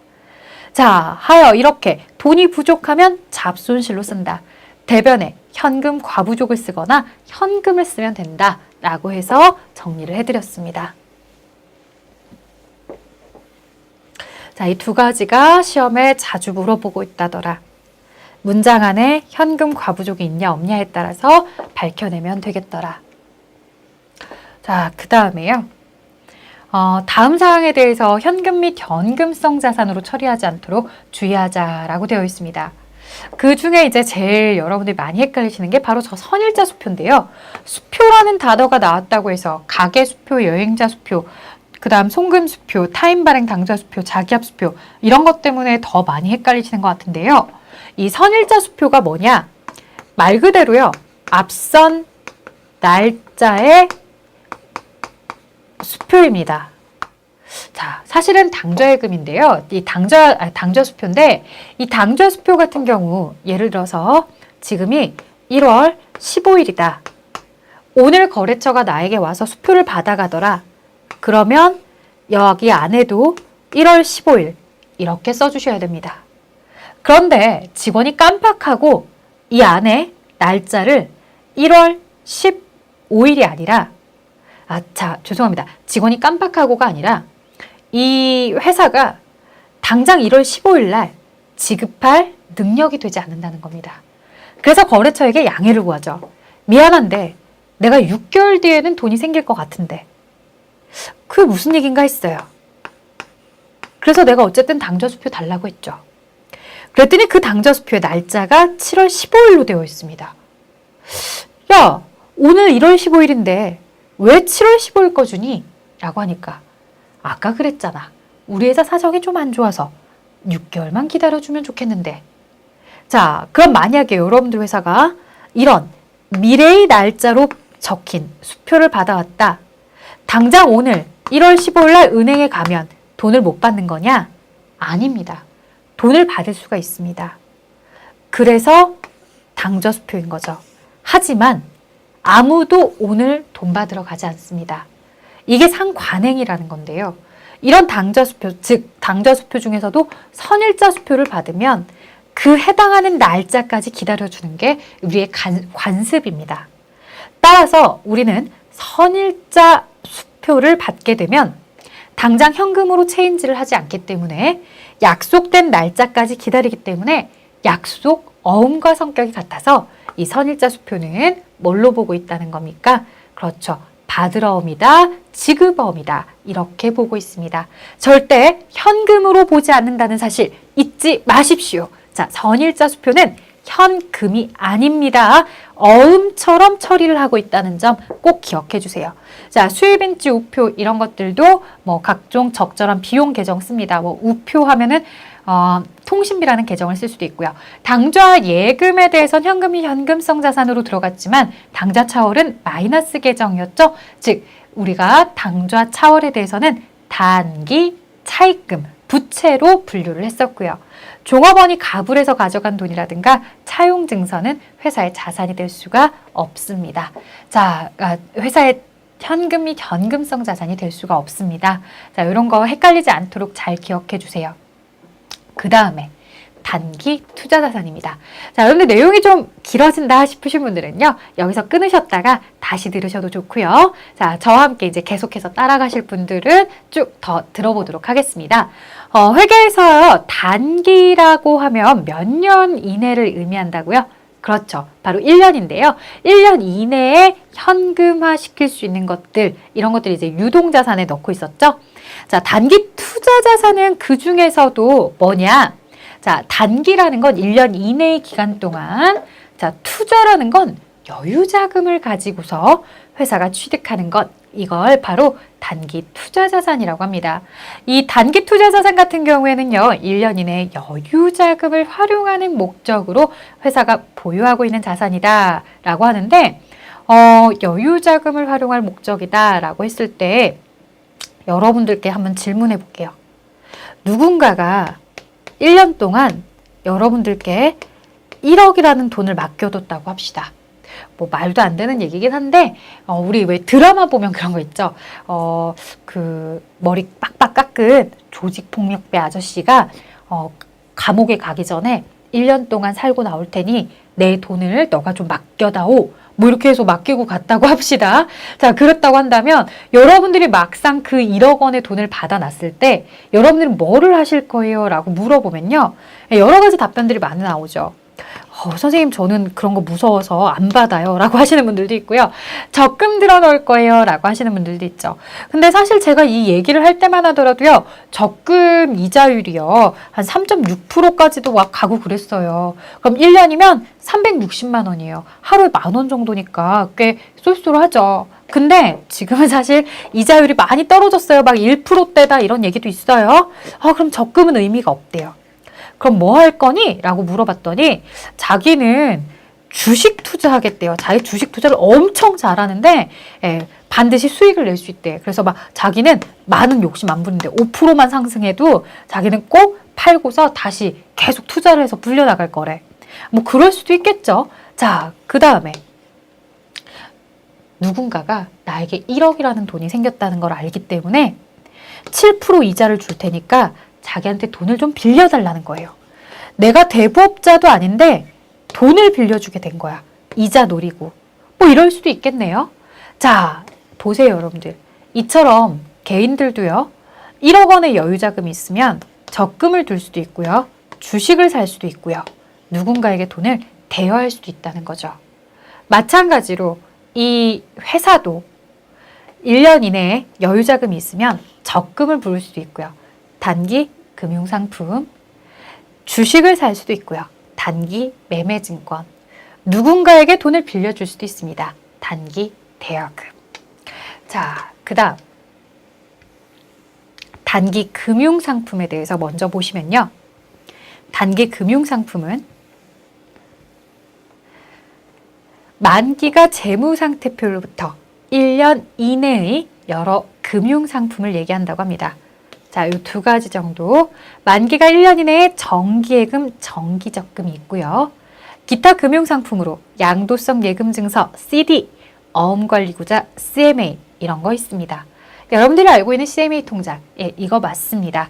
자, 하여 이렇게 돈이 부족하면 잡손실로 쓴다. 대변에 현금 과부족을 쓰거나 현금을 쓰면 된다. 라고 해서 정리를 해드렸습니다. 자, 이 두 가지가 시험에 자주 물어보고 있다더라. 문장 안에 현금 과부족이 있냐 없냐에 따라서 밝혀내면 되겠더라. 자, 그 다음에요. 다음 사항에 대해서 현금 및 현금성 자산으로 처리하지 않도록 주의하자라고 되어 있습니다. 그 중에 이제 제일 여러분들이 많이 헷갈리시는 게 바로 저 선일자 수표인데요. 수표라는 단어가 나왔다고 해서 가계 수표, 여행자 수표, 그 다음 송금 수표, 타임 발행 당좌 수표, 자기압 수표 이런 것 때문에 더 많이 헷갈리시는 것 같은데요. 이 선일자 수표가 뭐냐? 말 그대로요. 앞선 날짜의 수표입니다. 자, 사실은 당좌예금인데요. 이 당좌 수표인데 이 당좌 수표 같은 경우 예를 들어서 지금이 1월 15일이다. 오늘 거래처가 나에게 와서 수표를 받아가더라. 그러면 여기 안에도 1월 15일 이렇게 써주셔야 됩니다. 그런데 직원이 깜빡하고 이 안에 날짜를 1월 15일이 아니라 죄송합니다. 직원이 깜빡하고가 아니라 이 회사가 당장 1월 15일 날 지급할 능력이 되지 않는다는 겁니다. 그래서 거래처에게 양해를 구하죠. 미안한데 내가 6개월 뒤에는 돈이 생길 것 같은데 그게 무슨 얘기인가 했어요. 그래서 내가 어쨌든 당좌수표 달라고 했죠. 그랬더니 그 당좌수표의 날짜가 7월 15일로 되어 있습니다. 야, 오늘 1월 15일인데 왜 7월 15일 거 주니? 라고 하니까 아까 그랬잖아. 우리 회사 사정이 좀 안 좋아서 6개월만 기다려주면 좋겠는데. 자, 그럼 만약에 여러분들 회사가 이런 미래의 날짜로 적힌 수표를 받아왔다. 당장 오늘 1월 15일 날 은행에 가면 돈을 못 받는 거냐? 아닙니다. 돈을 받을 수가 있습니다. 그래서 당좌수표인 거죠. 하지만 아무도 오늘 돈 받으러 가지 않습니다. 이게 상관행이라는 건데요. 이런 당좌수표, 즉 당좌수표 중에서도 선일자 수표를 받으면 그 해당하는 날짜까지 기다려주는 게 우리의 관습입니다. 따라서 우리는 선일자 수표를 받게 되면 당장 현금으로 체인지를 하지 않기 때문에 약속된 날짜까지 기다리기 때문에 약속 어음과 성격이 같아서 이 선일자 수표는 뭘로 보고 있다는 겁니까? 그렇죠. 받으러옵니다. 지급어음이다. 이렇게 보고 있습니다. 절대 현금으로 보지 않는다는 사실 잊지 마십시오. 자, 선일자 수표는 현금이 아닙니다. 어음처럼 처리를 하고 있다는 점 꼭 기억해 주세요. 자, 수입인지 우표 이런 것들도 뭐 각종 적절한 비용 계정 씁니다. 뭐 우표 하면은 통신비라는 계정을 쓸 수도 있고요. 당좌 예금에 대해서는 현금이 현금성 자산으로 들어갔지만 당좌 차월은 마이너스 계정이었죠. 즉 우리가 당좌 차월에 대해서는 단기 차입금, 부채로 분류를 했었고요. 종업원이 가불해서 가져간 돈이라든가 차용증서는 회사의 자산이 될 수가 없습니다. 자, 회사의 현금 및 현금성 자산이 될 수가 없습니다. 자, 이런 거 헷갈리지 않도록 잘 기억해 주세요. 그 다음에 단기 투자 자산입니다. 자, 여러분들 내용이 좀 길어진다 싶으신 분들은요, 여기서 끊으셨다가 다시 들으셔도 좋고요. 자, 저와 함께 이제 계속해서 따라가실 분들은 쭉 더 들어보도록 하겠습니다. 회계에서 단기라고 하면 몇 년 이내를 의미한다고요? 그렇죠. 바로 1년인데요. 1년 이내에 현금화 시킬 수 있는 것들, 이런 것들 이제 유동자산에 넣고 있었죠. 자, 단기 투자 자산은 그 중에서도 뭐냐? 자, 단기라는 건 1년 이내의 기간 동안, 자, 투자라는 건 여유자금을 가지고서 회사가 취득하는 것, 이걸 바로 단기 투자 자산이라고 합니다. 이 단기 투자 자산 같은 경우에는요, 1년 이내에 여유자금을 활용하는 목적으로 회사가 보유하고 있는 자산이다 라고 하는데, 여유자금을 활용할 목적이다 라고 했을 때 여러분들께 한번 질문해 볼게요. 누군가가 1년 동안 여러분들께 1억이라는 돈을 맡겨뒀다고 합시다. 뭐 말도 안 되는 얘기긴 한데 우리 왜 드라마 보면 그런 거 있죠. 그 머리 빡빡 깎은 조직폭력배 아저씨가 감옥에 가기 전에 1년 동안 살고 나올 테니 내 돈을 너가 좀 맡겨다오. 뭐 이렇게 해서 맡기고 갔다고 합시다. 자, 그렇다고 한다면 여러분들이 막상 그 1억 원의 돈을 받아놨을 때 여러분들은 뭐를 하실 거예요? 라고 물어보면요. 여러 가지 답변들이 많이 나오죠. 선생님 저는 그런 거 무서워서 안 받아요 라고 하시는 분들도 있고요. 적금 들어 넣을 거예요 라고 하시는 분들도 있죠. 근데 사실 제가 이 얘기를 할 때만 하더라도요, 적금 이자율이요 한 3.6%까지도 막 가고 그랬어요. 그럼 1년이면 360만 원이에요. 하루에 10,000원 정도니까 꽤 쏠쏠하죠. 근데 지금은 사실 이자율이 많이 떨어졌어요. 막 1%대다 이런 얘기도 있어요. 그럼 적금은 의미가 없대요. 그럼 뭐 할 거니? 라고 물어봤더니 자기는 주식 투자하겠대요. 자기 주식 투자를 엄청 잘하는데 반드시 수익을 낼 수 있대. 그래서 막 자기는 많은 욕심 안 부리는데 5%만 상승해도 자기는 꼭 팔고서 다시 계속 투자를 해서 불려나갈 거래. 뭐 그럴 수도 있겠죠. 자, 그 다음에 누군가가 나에게 1억이라는 돈이 생겼다는 걸 알기 때문에 7% 이자를 줄 테니까 자기한테 돈을 좀 빌려달라는 거예요. 내가 대부업자도 아닌데 돈을 빌려주게 된 거야. 이자 노리고. 뭐 이럴 수도 있겠네요. 자, 보세요, 여러분들. 이처럼 개인들도요. 1억 원의 여유자금이 있으면 적금을 둘 수도 있고요. 주식을 살 수도 있고요. 누군가에게 돈을 대여할 수도 있다는 거죠. 마찬가지로 이 회사도 1년 이내에 여유자금이 있으면 적금을 부를 수도 있고요. 단기 금융상품, 주식을 살 수도 있고요. 단기 매매증권, 누군가에게 돈을 빌려줄 수도 있습니다. 단기 대여금. 자, 그 다음 단기 금융상품에 대해서 먼저 보시면요. 단기 금융상품은 만기가 재무상태표로부터 1년 이내의 여러 금융상품을 얘기한다고 합니다. 자, 이 두 가지 정도. 만기가 1년 이내에 정기예금, 정기적금이 있고요. 기타 금융상품으로 양도성 예금증서, CD, 어음관리구자, CMA 이런 거 있습니다. 여러분들이 알고 있는 CMA 통장, 예, 이거 맞습니다.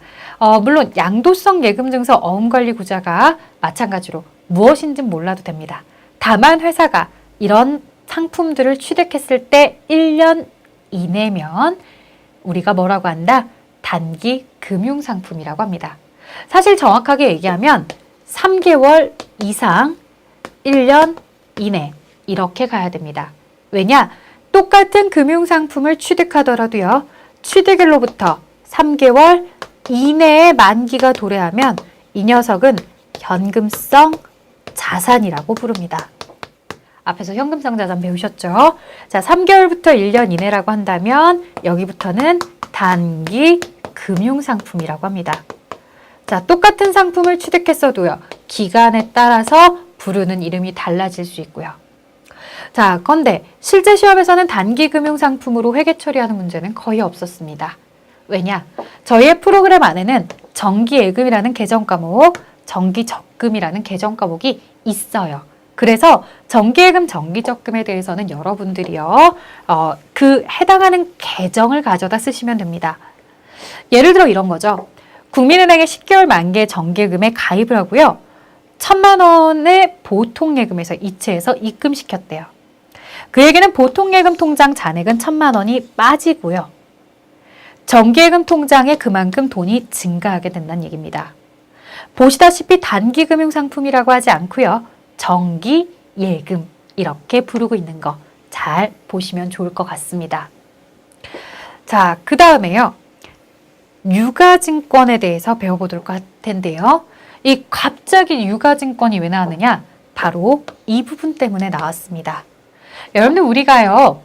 물론 양도성 예금증서, 어음관리구자가 마찬가지로 무엇인지 몰라도 됩니다. 다만 회사가 이런 상품들을 취득했을 때 1년 이내면 우리가 뭐라고 한다? 단기 금융상품이라고 합니다. 사실 정확하게 얘기하면 3개월 이상 1년 이내 이렇게 가야 됩니다. 왜냐? 똑같은 금융상품을 취득하더라도요. 취득일로부터 3개월 이내에 만기가 도래하면 이 녀석은 현금성 자산이라고 부릅니다. 앞에서 현금성 자산 배우셨죠? 자, 3개월부터 1년 이내라고 한다면 여기부터는 단기 금융상품이라고 합니다. 자, 똑같은 상품을 취득했어도요. 기간에 따라서 부르는 이름이 달라질 수 있고요. 자, 건데 실제 시험에서는 단기 금융상품으로 회계 처리하는 문제는 거의 없었습니다. 왜냐? 저희의 프로그램 안에는 정기예금이라는 계정 과목, 정기적금이라는 계정 과목이 있어요. 그래서 정기예금, 정기적금에 대해서는 여러분들이요, 그 해당하는 계정을 가져다 쓰시면 됩니다. 예를 들어 이런 거죠. 국민은행에 10개월 만기의 정기예금에 가입을 하고요. 1,000만 원의 보통예금에서 이체해서 입금시켰대요. 그 얘기는 보통예금 통장 잔액은 1,000만 원이 빠지고요. 정기예금 통장에 그만큼 돈이 증가하게 된다는 얘기입니다. 보시다시피 단기금융상품이라고 하지 않고요. 정기예금 이렇게 부르고 있는 거 잘 보시면 좋을 것 같습니다. 자, 그 다음에요. 유가증권에 대해서 배워보도록 할 텐데요. 이 갑자기 유가증권이 왜 나왔느냐? 바로 이 부분 때문에 나왔습니다. 여러분들 우리가요.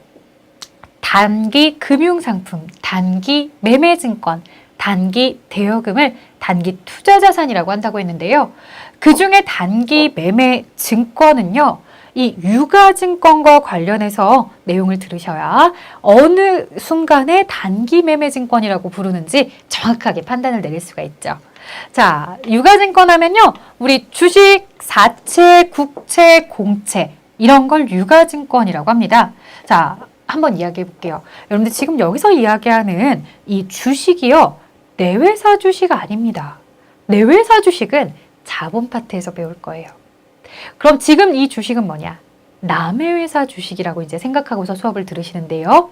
단기 금융상품, 단기 매매증권, 단기 대여금을 단기 투자자산이라고 한다고 했는데요. 그중에 단기 매매증권은요. 이 유가증권과 관련해서 내용을 들으셔야 어느 순간에 단기 매매증권이라고 부르는지 정확하게 판단을 내릴 수가 있죠. 자, 유가증권 하면요. 우리 주식, 사채, 국채, 공채 이런 걸 유가증권이라고 합니다. 자, 한번 이야기해 볼게요. 여러분들 지금 여기서 이야기하는 이 주식이요. 내외사 주식 아닙니다. 내외사 주식은 자본 파트에서 배울 거예요. 그럼 지금 이 주식은 뭐냐? 남의 회사 주식이라고 이제 생각하고서 수업을 들으시는데요.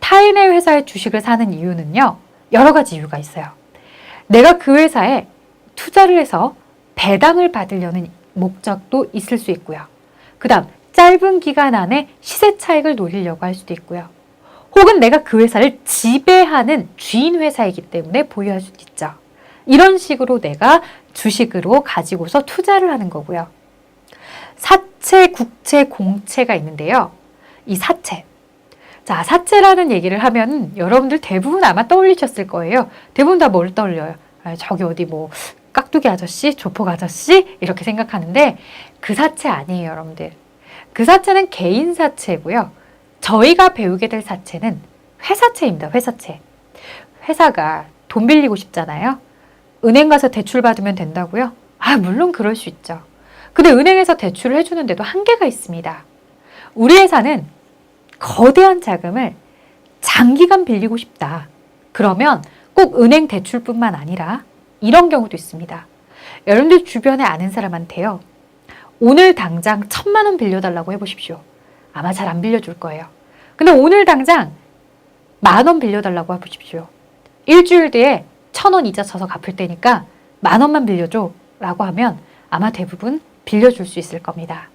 타인의 회사의 주식을 사는 이유는요. 여러 가지 이유가 있어요. 내가 그 회사에 투자를 해서 배당을 받으려는 목적도 있을 수 있고요. 그 다음 짧은 기간 안에 시세 차익을 노리려고 할 수도 있고요. 혹은 내가 그 회사를 지배하는 주인 회사이기 때문에 보유할 수도 있죠. 이런 식으로 내가 주식으로 가지고서 투자를 하는 거고요. 사채, 국채, 공채가 있는데요. 이 사채. 자, 사채라는 얘기를 하면 여러분들 대부분 아마 떠올리셨을 거예요. 대부분 다 뭘 떠올려요? 저기 어디 뭐 깍두기 아저씨, 조폭 아저씨 이렇게 생각하는데 그 사채 아니에요, 여러분들. 그 사채는 개인 사채고요. 저희가 배우게 될 사채는 회사채입니다. 회사채. 회사가 돈 빌리고 싶잖아요. 은행 가서 대출 받으면 된다고요? 아, 물론 그럴 수 있죠. 근데 은행에서 대출을 해주는데도 한계가 있습니다. 우리 회사는 거대한 자금을 장기간 빌리고 싶다. 그러면 꼭 은행 대출뿐만 아니라 이런 경우도 있습니다. 여러분들 주변에 아는 사람한테요. 오늘 당장 1,000만 원 빌려달라고 해보십시오. 아마 잘 안 빌려줄 거예요. 근데 오늘 당장 10,000원 빌려달라고 해보십시오. 일주일 뒤에 1,000원 이자 쳐서 갚을 테니까 10,000원만 빌려줘 라고 하면 아마 대부분 빌려줄 수 있을 겁니다.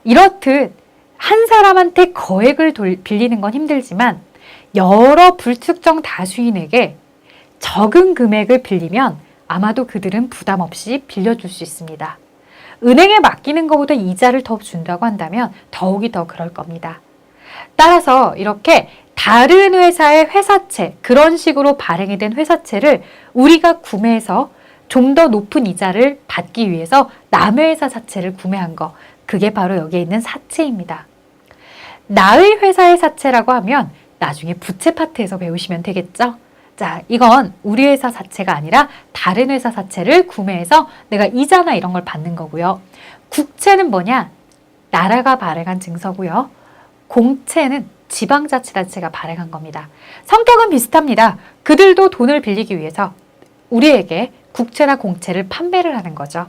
이렇듯 한 사람한테 거액을 빌리는 건 힘들지만 여러 불특정 다수인에게 적은 금액을 빌리면 아마도 그들은 부담 없이 빌려줄 수 있습니다. 은행에 맡기는 것보다 이자를 더 준다고 한다면 더욱이 더 그럴 겁니다. 따라서 이렇게 다른 회사의 회사채, 그런 식으로 발행이 된 회사채를 우리가 구매해서 좀 더 높은 이자를 받기 위해서 남의 회사 사채를 구매한 거, 그게 바로 여기에 있는 사채입니다. 나의 회사의 사채라고 하면 나중에 부채 파트에서 배우시면 되겠죠? 자, 이건 우리 회사 사채가 아니라 다른 회사 사채를 구매해서 내가 이자나 이런 걸 받는 거고요. 국채는 뭐냐? 나라가 발행한 증서고요. 공채는 지방자치단체가 발행한 겁니다. 성격은 비슷합니다. 그들도 돈을 빌리기 위해서 우리에게 국채나 공채를 판매를 하는 거죠.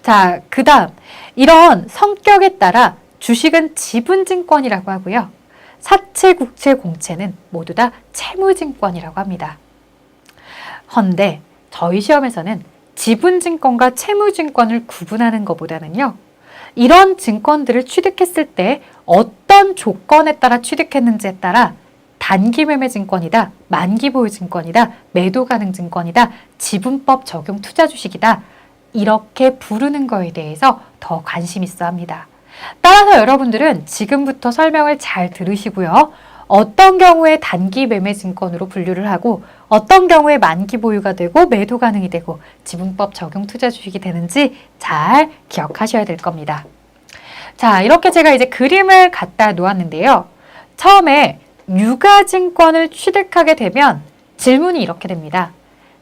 자, 그 다음 이런 성격에 따라 주식은 지분증권이라고 하고요. 사채, 국채, 공채는 모두 다 채무증권이라고 합니다. 헌데 저희 시험에서는 지분증권과 채무증권을 구분하는 것보다는요. 이런 증권들을 취득했을 때 어떤 조건에 따라 취득했는지에 따라 단기 매매 증권이다, 만기 보유 증권이다, 매도 가능 증권이다, 지분법 적용 투자 주식이다, 이렇게 부르는 거에 대해서 더 관심 있어 합니다. 따라서 여러분들은 지금부터 설명을 잘 들으시고요. 어떤 경우에 단기 매매 증권으로 분류를 하고 어떤 경우에 만기 보유가 되고 매도 가능이 되고 지분법 적용 투자 주식이 되는지 잘 기억하셔야 될 겁니다. 자, 이렇게 제가 이제 그림을 갖다 놓았는데요. 처음에 유가증권을 취득하게 되면 질문이 이렇게 됩니다.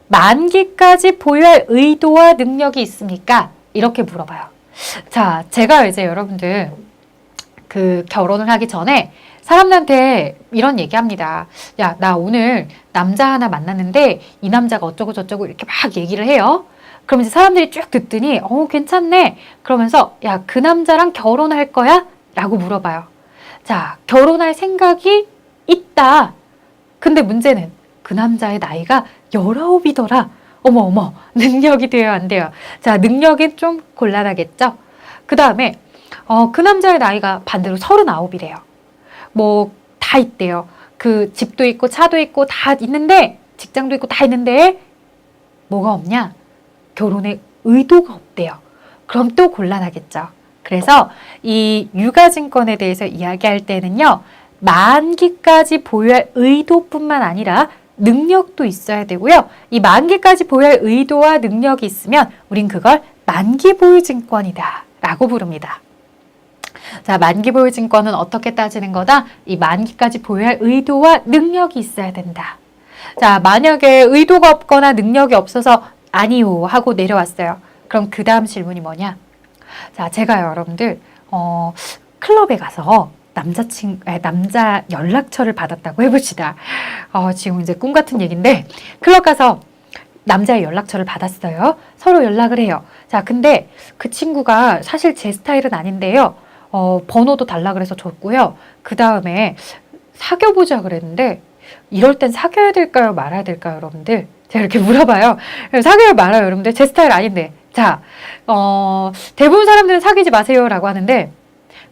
만기까지 보유할 의도와 능력이 있습니까? 이렇게 물어봐요. 자, 제가 이제 여러분들 그 결혼을 하기 전에 사람들한테 이런 얘기합니다. 야, 나 오늘 남자 하나 만났는데 이 남자가 어쩌고 저쩌고 이렇게 막 얘기를 해요. 그럼 이제 사람들이 쭉 듣더니 괜찮네. 그러면서 야, 그 남자랑 결혼할 거야? 라고 물어봐요. 자, 결혼할 생각이 있다. 근데 문제는 그 남자의 나이가 19이더라. 어머, 능력이 돼요, 안 돼요? 자, 능력이 좀 곤란하겠죠? 그 다음에, 그 남자의 나이가 반대로 39이래요. 뭐, 다 있대요. 그 집도 있고, 차도 있고, 다 있는데, 직장도 있고, 다 있는데, 뭐가 없냐? 결혼에 의도가 없대요. 그럼 또 곤란하겠죠? 그래서 이 유가증권에 대해서 이야기할 때는요, 만기까지 보유할 의도뿐만 아니라 능력도 있어야 되고요. 이 만기까지 보유할 의도와 능력이 있으면 우린 그걸 만기 보유 증권이다 라고 부릅니다. 자, 만기 보유 증권은 어떻게 따지는 거다? 이 만기까지 보유할 의도와 능력이 있어야 된다. 자, 만약에 의도가 없거나 능력이 없어서 아니요 하고 내려왔어요. 그럼 그 다음 질문이 뭐냐? 자, 제가 여러분들 클럽에 가서 남자 연락처를 받았다고 해봅시다. 지금 이제 꿈 같은 얘기인데 클럽 가서 남자의 연락처를 받았어요. 서로 연락을 해요. 자, 근데 그 친구가 사실 제 스타일은 아닌데요. 번호도 달라 그래서 줬고요. 그 다음에 사귀어보자 그랬는데 이럴 땐 사귀어야 될까요? 말아야 될까요, 여러분들? 제가 이렇게 물어봐요. 사귀어야 말아요, 여러분들. 제 스타일 아닌데. 자, 대부분 사람들은 사귀지 마세요라고 하는데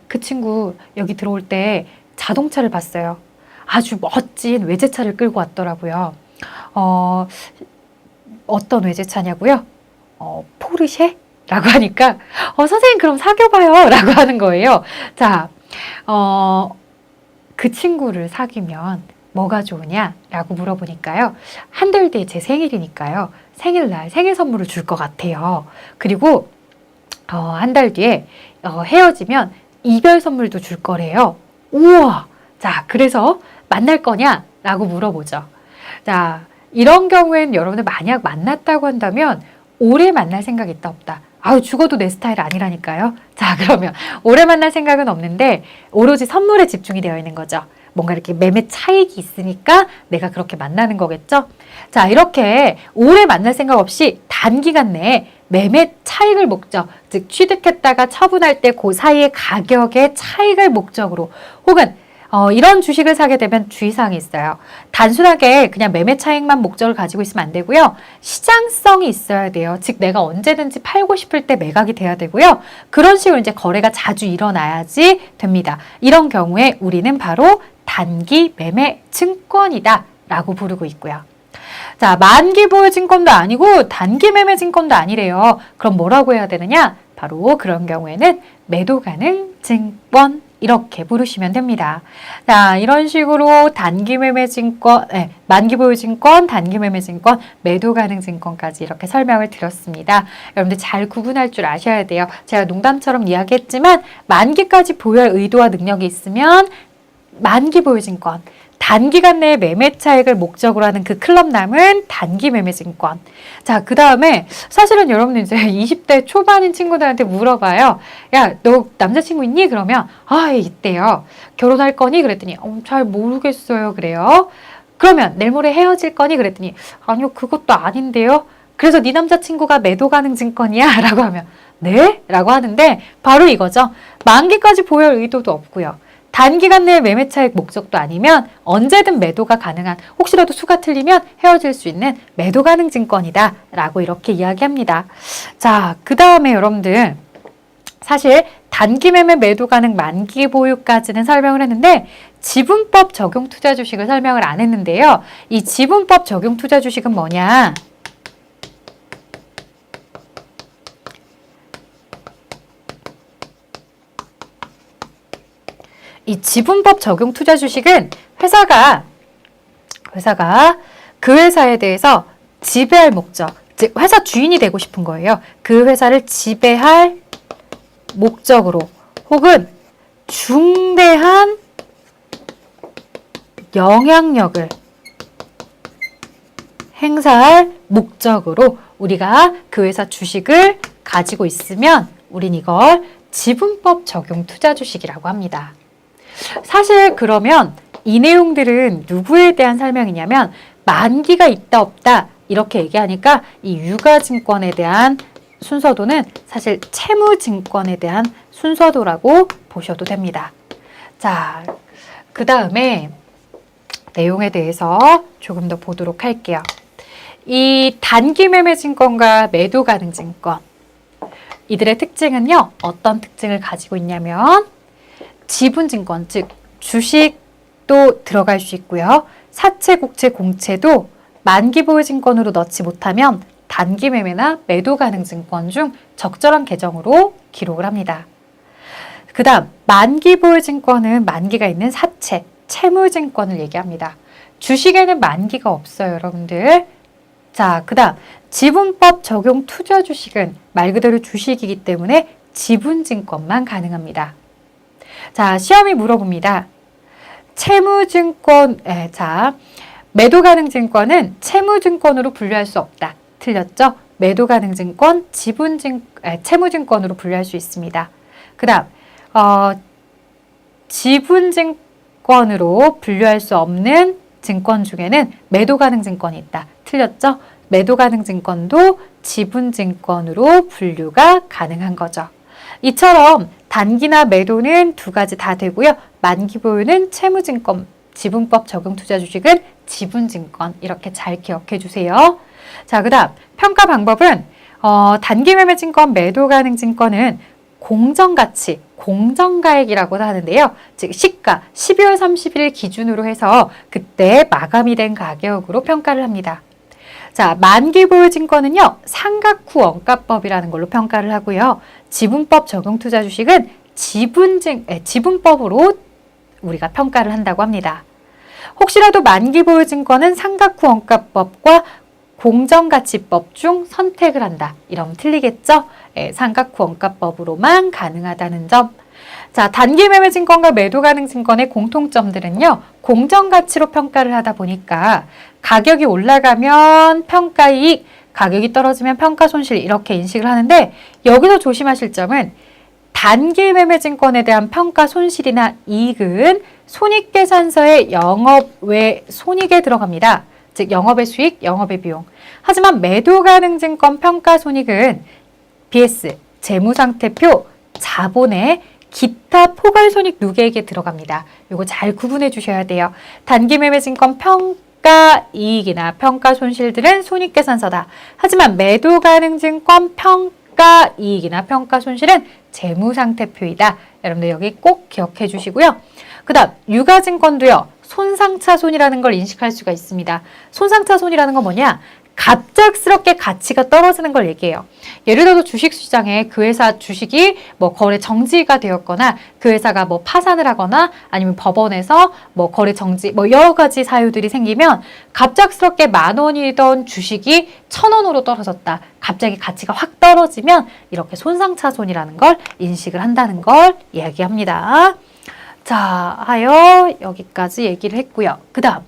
그 친구 여기 들어올 때 자동차를 봤어요. 아주 멋진 외제차를 끌고 왔더라고요. 어떤 외제차냐고요? 포르쉐? 라고 하니까 선생님 그럼 사귀어봐요 라고 하는 거예요. 자, 그 친구를 사귀면 뭐가 좋으냐? 라고 물어보니까요. 한 달 뒤에 제 생일이니까요. 생일날 생일 선물을 줄 것 같아요. 그리고 한 달 뒤에 헤어지면 이별 선물도 줄 거래요. 우와! 자, 그래서 만날 거냐? 라고 물어보죠. 자, 이런 경우에는 여러분들 만약 만났다고 한다면 오래 만날 생각 있다 없다? 아유, 죽어도 내 스타일 아니라니까요. 자, 그러면 오래 만날 생각은 없는데 오로지 선물에 집중이 되어 있는 거죠. 뭔가 이렇게 매매 차익이 있으니까 내가 그렇게 만나는 거겠죠. 자, 이렇게 오래 만날 생각 없이 단기간 내에 매매 차익을 목적, 즉 취득했다가 처분할 때 그 사이의 가격의 차익을 목적으로 혹은 이런 주식을 사게 되면 주의사항이 있어요. 단순하게 그냥 매매 차익만 목적을 가지고 있으면 안 되고요. 시장성이 있어야 돼요. 즉 내가 언제든지 팔고 싶을 때 매각이 돼야 되고요. 그런 식으로 이제 거래가 자주 일어나야지 됩니다. 이런 경우에 우리는 바로 단기 매매 증권이다 라고 부르고 있고요. 자, 만기 보유 증권도 아니고 단기 매매 증권도 아니래요. 그럼 뭐라고 해야 되느냐? 바로 그런 경우에는 매도 가능 증권 이렇게 부르시면 됩니다. 자, 이런 식으로 단기 매매 증권, 만기 보유 증권, 단기 매매 증권, 매도 가능 증권까지 이렇게 설명을 드렸습니다. 여러분들 잘 구분할 줄 아셔야 돼요. 제가 농담처럼 이야기했지만 만기까지 보유할 의도와 능력이 있으면 만기 보유 증권, 단기간 내에 매매 차익을 목적으로 하는 그 클럽남은 단기 매매 증권. 자, 그 다음에 사실은 여러분들 이제 20대 초반인 친구들한테 물어봐요. 야, 너 남자친구 있니? 그러면 있대요. 결혼할 거니? 그랬더니 잘 모르겠어요. 그래요. 그러면 내일 모레 헤어질 거니? 그랬더니 아니요, 그것도 아닌데요. 그래서 네 남자친구가 매도 가능 증권이야? 라고 하면 네? 라고 하는데 바로 이거죠. 만기까지 보유할 의도도 없고요. 단기간 내에 매매 차익 목적도 아니면 언제든 매도가 가능한, 혹시라도 수가 틀리면 헤어질 수 있는 매도 가능 증권이다 라고 이렇게 이야기합니다. 자, 그 다음에 여러분들 사실 단기 매매 매도 가능 만기 보유까지는 설명을 했는데 지분법 적용 투자 주식을 설명을 안 했는데요. 이 지분법 적용 투자 주식은 뭐냐? 이 지분법 적용 투자 주식은 회사가 그 회사에 대해서 지배할 목적, 즉 회사 주인이 되고 싶은 거예요. 그 회사를 지배할 목적으로 혹은 중대한 영향력을 행사할 목적으로 우리가 그 회사 주식을 가지고 있으면 우린 이걸 지분법 적용 투자 주식이라고 합니다. 사실 그러면 이 내용들은 누구에 대한 설명이냐면 만기가 있다 없다 이렇게 얘기하니까 이 유가증권에 대한 순서도는 사실 채무증권에 대한 순서도라고 보셔도 됩니다. 자, 그 다음에 내용에 대해서 조금 더 보도록 할게요. 이 단기 매매 증권과 매도 가능 증권, 이들의 특징은요, 어떤 특징을 가지고 있냐면 지분증권, 즉 주식도 들어갈 수 있고요. 사채, 국채, 공채도 만기 보유 증권으로 넣지 못하면 단기 매매나 매도 가능 증권 중 적절한 계정으로 기록을 합니다. 그 다음 만기 보유 증권은 만기가 있는 사채, 채무증권을 얘기합니다. 주식에는 만기가 없어요, 여러분들. 자, 그 다음 지분법 적용 투자 주식은 말 그대로 주식이기 때문에 지분증권만 가능합니다. 자, 시험이 물어봅니다. 채무증권, 매도 가능 증권은 채무증권으로 분류할 수 없다. 틀렸죠? 매도 가능 증권, 채무증권으로 분류할 수 있습니다. 그 다음, 지분증권으로 분류할 수 없는 증권 중에는 매도 가능 증권이 있다. 틀렸죠? 매도 가능 증권도 지분증권으로 분류가 가능한 거죠. 이처럼 단기나 매도는 두 가지 다 되고요. 만기 보유는 채무증권, 지분법 적용 투자 주식은 지분증권 이렇게 잘 기억해 주세요. 자, 그 다음 평가 방법은 단기 매매 증권, 매도 가능 증권은 공정가치, 공정가액이라고도 하는데요. 즉 시가 12월 30일 기준으로 해서 그때 마감이 된 가격으로 평가를 합니다. 자, 만기 보유 증권은요, 상각 후 원가법이라는 걸로 평가를 하고요. 지분법 적용 투자 주식은 지분법으로 우리가 평가를 한다고 합니다. 혹시라도 만기 보유 증권은 상각 후 원가법과 공정가치법 중 선택을 한다. 이러면 틀리겠죠? 상각 후 원가법으로만 가능하다는 점. 자, 단기 매매 증권과 매도 가능 증권의 공통점들은요, 공정가치로 평가를 하다 보니까 가격이 올라가면 평가이익, 가격이 떨어지면 평가손실 이렇게 인식을 하는데 여기서 조심하실 점은 단기 매매 증권에 대한 평가손실이나 이익은 손익계산서의 영업 외 손익에 들어갑니다. 즉 영업의 수익, 영업의 비용. 하지만 매도가능증권 평가손익은 BS, 재무상태표, 자본의 기타 포괄손익 누계액에 들어갑니다. 이거 잘 구분해 주셔야 돼요. 단기매매증권 평가이익이나 평가손실들은 손익계산서다. 하지만 매도가능증권 평가이익이나 평가손실은 재무상태표이다. 여러분들 여기 꼭 기억해 주시고요. 그 다음 유가증권도요. 손상차손이라는 걸 인식할 수가 있습니다. 손상차손이라는 건 뭐냐? 갑작스럽게 가치가 떨어지는 걸 얘기해요. 예를 들어서 주식시장에 그 회사 주식이 뭐 거래 정지가 되었거나 그 회사가 뭐 파산을 하거나 아니면 법원에서 뭐 거래 정지 뭐 여러 가지 사유들이 생기면 갑작스럽게 10,000원이던 주식이 1,000원으로 떨어졌다. 갑자기 가치가 확 떨어지면 이렇게 손상차손이라는 걸 인식을 한다는 걸 이야기합니다. 자, 하여 여기까지 얘기를 했고요. 그 다음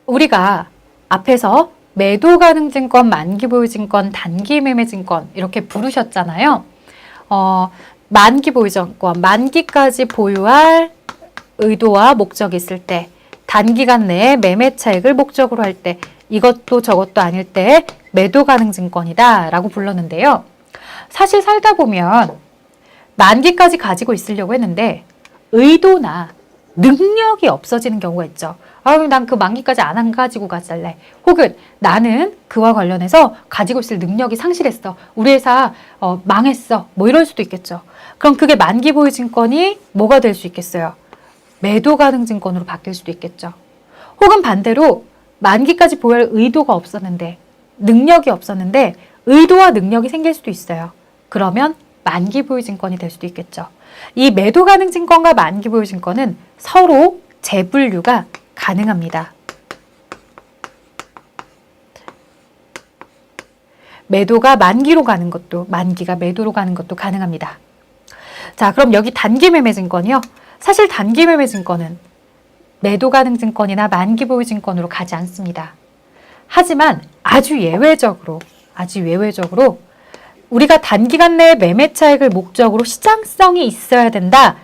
우리가 앞에서 매도가능증권, 만기보유증권, 단기매매증권 이렇게 부르셨잖아요. 만기보유증권, 만기까지 보유할 의도와 목적이 있을 때, 단기간 내에 매매 차익을 목적으로 할 때, 이것도 저것도 아닐 때 매도가능증권이다 라고 불렀는데요. 사실 살다 보면 만기까지 가지고 있으려고 했는데 의도나 능력이 없어지는 경우가 있죠. 아유, 난 그 만기까지 안 가지고 가질래. 혹은 나는 그와 관련해서 가지고 있을 능력이 상실했어. 우리 회사 망했어. 뭐 이럴 수도 있겠죠. 그럼 그게 만기 보유 증권이 뭐가 될 수 있겠어요? 매도 가능 증권으로 바뀔 수도 있겠죠. 혹은 반대로 만기까지 보유할 의도가 없었는데, 능력이 없었는데 의도와 능력이 생길 수도 있어요. 그러면 만기 보유 증권이 될 수도 있겠죠. 이 매도 가능 증권과 만기 보유 증권은 서로 재분류가 가능합니다. 매도가 만기로 가는 것도, 만기가 매도로 가는 것도 가능합니다. 자, 그럼 여기 단기 매매 증권이요. 사실 단기 매매 증권은 매도 가능 증권이나 만기 보유 증권으로 가지 않습니다. 하지만 아주 예외적으로 우리가 단기간 내에 매매 차익을 목적으로 시장성이 있어야 된다.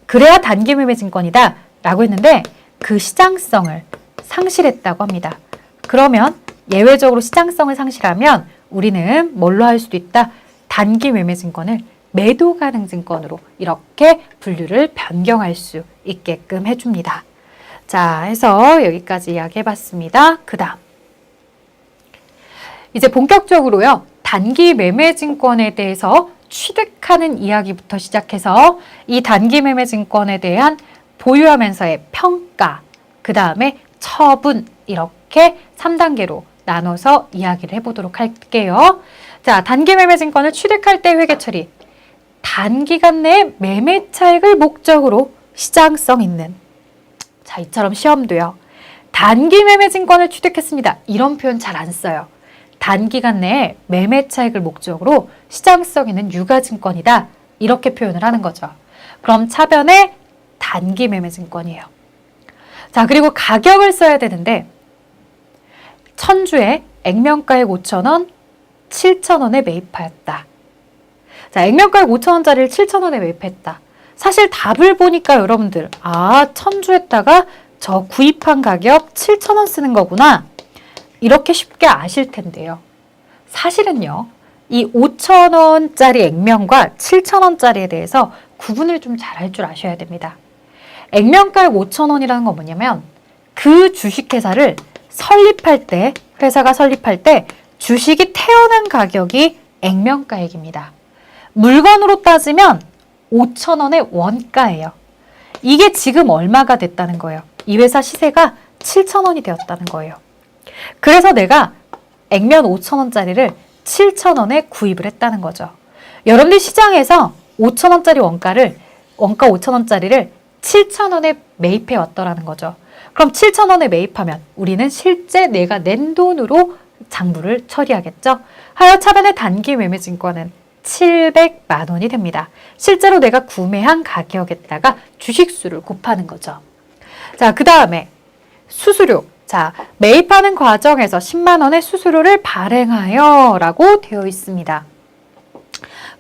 그래야 단기 매매 증권이다. 라고 했는데 그 시장성을 상실했다고 합니다. 그러면 예외적으로 시장성을 상실하면 우리는 뭘로 할 수도 있다? 단기 매매 증권을 매도 가능 증권으로 이렇게 분류를 변경할 수 있게끔 해줍니다. 자, 해서 여기까지 이야기해봤습니다. 그 다음 이제 본격적으로요. 단기 매매 증권에 대해서 취득하는 이야기부터 시작해서 이 단기 매매 증권에 대한 보유하면서의 평가, 그 다음에 처분 이렇게 3단계로 나눠서 이야기를 해보도록 할게요. 자, 단기 매매 증권을 취득할 때 회계 처리. 단기간 내에 매매 차익을 목적으로 시장성 있는. 자, 이처럼 시험도요. 단기 매매 증권을 취득했습니다. 이런 표현 잘 안 써요. 단기간 내에 매매 차익을 목적으로 시장성 있는 유가증권이다. 이렇게 표현을 하는 거죠. 그럼 차변에 단기 매매 증권이에요. 자, 그리고 가격을 써야 되는데 천주에 액면가액 5,000원, 7,000원에 매입하였다. 자, 액면가액 5,000원짜리를 7,000원에 매입했다. 사실 답을 보니까 여러분들 천주에다가 저 구입한 가격 7,000원 쓰는 거구나. 이렇게 쉽게 아실 텐데요. 사실은요. 이 5,000원짜리 액면과 7,000원짜리에 대해서 구분을 좀 잘 할 줄 아셔야 됩니다. 액면가액 5,000원이라는 건 뭐냐면 그 주식회사를 설립할 때, 회사가 설립할 때 주식이 태어난 가격이 액면가액입니다. 물건으로 따지면 5,000원의 원가예요. 이게 지금 얼마가 됐다는 거예요. 이 회사 시세가 7,000원이 되었다는 거예요. 그래서 내가 액면 5,000원짜리를 7,000원에 구입을 했다는 거죠. 여러분들 시장에서 5,000원짜리 원가 5,000원짜리를 7,000원에 매입해 왔더라는 거죠. 그럼 7,000원에 매입하면 우리는 실제 내가 낸 돈으로 장부를 처리하겠죠. 하여 차변의 단기 매매 증권은 700만 원이 됩니다. 실제로 내가 구매한 가격에다가 주식수를 곱하는 거죠. 자, 그 다음에 수수료. 자, 매입하는 과정에서 10만 원의 수수료를 발행하여 라고 되어 있습니다.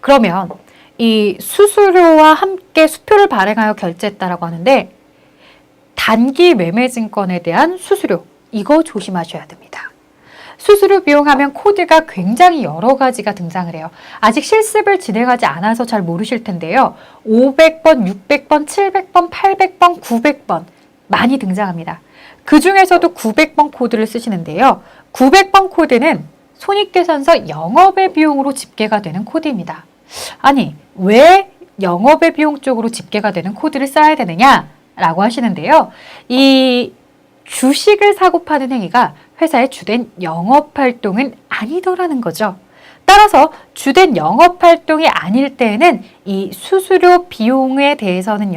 그러면 이 수수료와 함께 수표를 발행하여 결제했다라고 하는데 단기 매매증권에 대한 수수료 이거 조심하셔야 됩니다. 수수료 비용하면 코드가 굉장히 여러 가지가 등장을 해요. 아직 실습을 진행하지 않아서 잘 모르실 텐데요. 500번, 600번, 700번, 800번, 900번 많이 등장합니다. 그 중에서도 900번 코드를 쓰시는데요. 900번 코드는 손익계산서 영업의 비용으로 집계가 되는 코드입니다. 아니, 왜 영업의 비용 쪽으로 집계가 되는 코드를 써야 되느냐라고 하시는데요. 이 주식을 사고 파는 행위가 회사의 주된 영업활동은 아니더라는 거죠. 따라서 주된 영업활동이 아닐 때에는 이 수수료 비용에 대해서는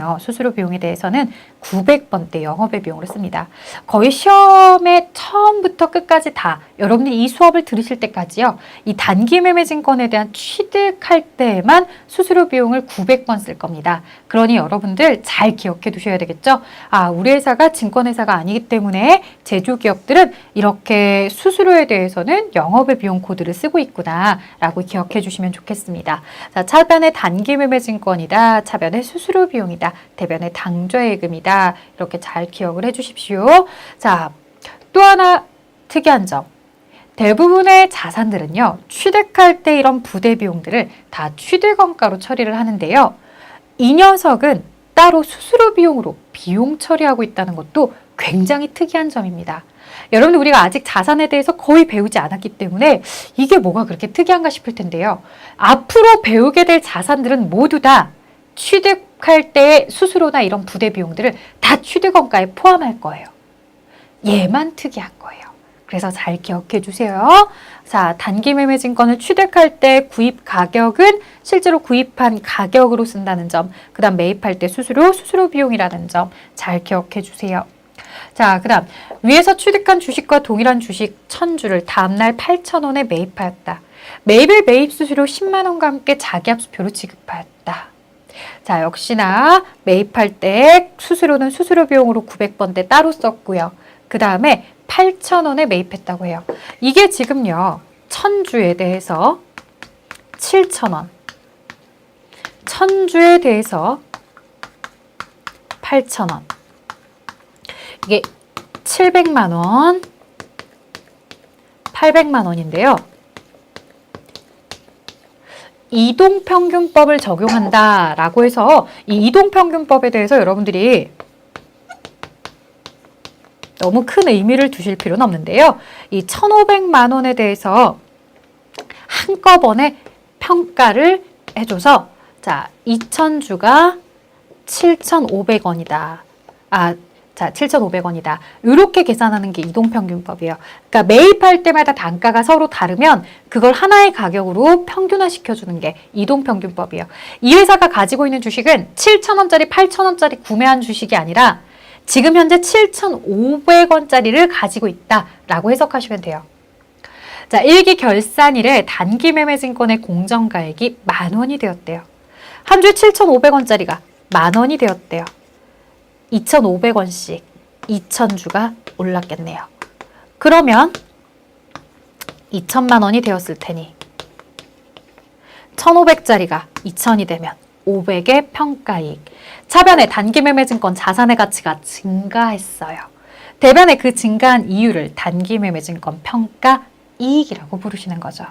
900번대 영업의 비용으로 씁니다. 거의 시험에 처음부터 끝까지 다 여러분들이 이 수업을 들으실 때까지요. 이 단기 매매 증권에 대한 취득할 때에만 수수료 비용을 900번 쓸 겁니다. 그러니 여러분들 잘 기억해 두셔야 되겠죠. 아, 우리 회사가 증권회사가 아니기 때문에 제조기업들은 이렇게 수수료에 대해서는 영업의 비용 코드를 쓰고 있구나 라고 기억해 주시면 좋겠습니다. 자, 차변의 단기 매매 증권이다. 차변의 수수료 비용이다. 대변의 당좌예금이다. 이렇게 잘 기억을 해 주십시오. 자, 또 하나 특이한 점. 대부분의 자산들은요. 취득할 때 이런 부대 비용들을 다 취득원가로 처리를 하는데요. 이 녀석은 따로 수수료 비용으로 비용 처리하고 있다는 것도 굉장히 특이한 점입니다. 여러분들 우리가 아직 자산에 대해서 거의 배우지 않았기 때문에 이게 뭐가 그렇게 특이한가 싶을 텐데요. 앞으로 배우게 될 자산들은 모두 다 취득할 때의 수수료나 이런 부대 비용들을 다 취득원가에 포함할 거예요. 얘만 특이한 거예요. 그래서 잘 기억해 주세요. 자, 단기 매매 증권을 취득할 때 구입 가격은 실제로 구입한 가격으로 쓴다는 점, 그 다음 매입할 때 수수료 비용이라는 점 잘 기억해 주세요. 자, 그 다음 위에서 취득한 주식과 동일한 주식 1000주를 다음날 8,000원에 매입하였다. 매입일 매입 수수료 10만 원과 함께 자기압수표로 지급하였다. 자, 역시나 매입할 때 수수료는 수수료 비용으로 900번대 따로 썼고요. 그 다음에 8,000원에 매입했다고 해요. 이게 지금요. 1000주에 대해서 7,000원, 1000주에 대해서 8,000원, 이게 700만 원, 800만 원인데요. 이동평균법을 적용한다라고 해서 이 이동평균법에 대해서 여러분들이 너무 큰 의미를 두실 필요는 없는데요. 이 1,500만 원에 대해서 한꺼번에 평가를 해줘서 자, 2,000주가 7,500원이다. 자, 7,500원이다. 이렇게 계산하는 게 이동평균법이에요. 그러니까 매입할 때마다 단가가 서로 다르면 그걸 하나의 가격으로 평균화 시켜주는 게 이동평균법이에요. 이 회사가 가지고 있는 주식은 7,000원짜리, 8,000원짜리 구매한 주식이 아니라 지금 현재 7,500원짜리를 가지고 있다라고 해석하시면 돼요. 자, 일기 결산일에 단기 매매 증권의 공정가액이 10,000원이 되었대요. 한 주에 7,500원짜리가 10,000원이 되었대요. 2,500원씩 2,000주가 올랐겠네요. 그러면 2,000만 원이 되었을 테니 1,500짜리가 2,000이 되면 500의 평가이익. 차변의 단기 매매 증권 자산의 가치가 증가했어요. 대변의 그 증가한 이유를 단기 매매 증권 평가 이익이라고 부르시는 거죠.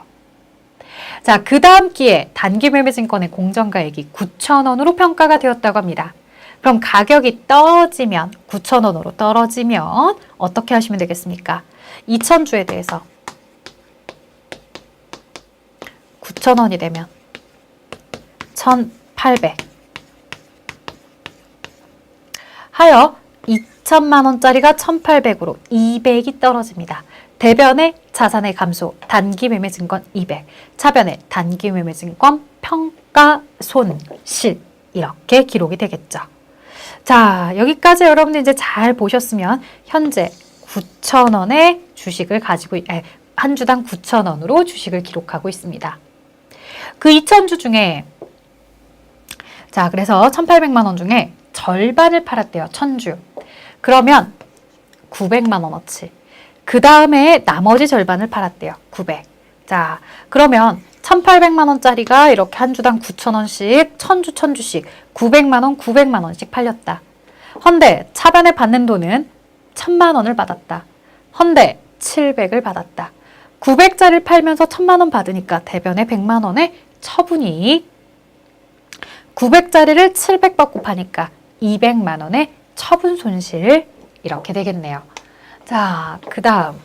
자, 그 다음 기에 단기 매매 증권의 공정가액이 9,000원으로 평가가 되었다고 합니다. 그럼 가격이 떨어지면 9,000원으로 떨어지면 어떻게 하시면 되겠습니까? 2,000주에 대해서 9,000원이 되면 1,800 하여 2천만 원짜리가 1,800으로 200이 떨어집니다. 대변의 자산의 감소, 단기 매매 증권 200, 차변의 단기 매매 증권 평가 손실 이렇게 기록이 되겠죠. 자, 여기까지 여러분들 이제 잘 보셨으면 현재 9,000원의 주식을 가지고 한 주당 9,000원으로 주식을 기록하고 있습니다. 그 2,000주 중에 자, 그래서 1,800만 원 중에 절반을 팔았대요. 1,000주. 그러면 900만 원어치. 그 다음에 나머지 절반을 팔았대요. 900. 자, 그러면 1,800만 원짜리가 이렇게 한 주당 9,000원씩, 1,000주씩 900만 원, 900만 원씩 팔렸다. 헌데 차변에 받는 돈은 1,000만 원을 받았다. 헌데 700을 받았다. 900짜리를 팔면서 1,000만 원 받으니까 대변에 100만 원의 처분이익. 900짜리를 700 받고 파니까 200만 원의 처분 손실. 이렇게 되겠네요. 자, 그 다음.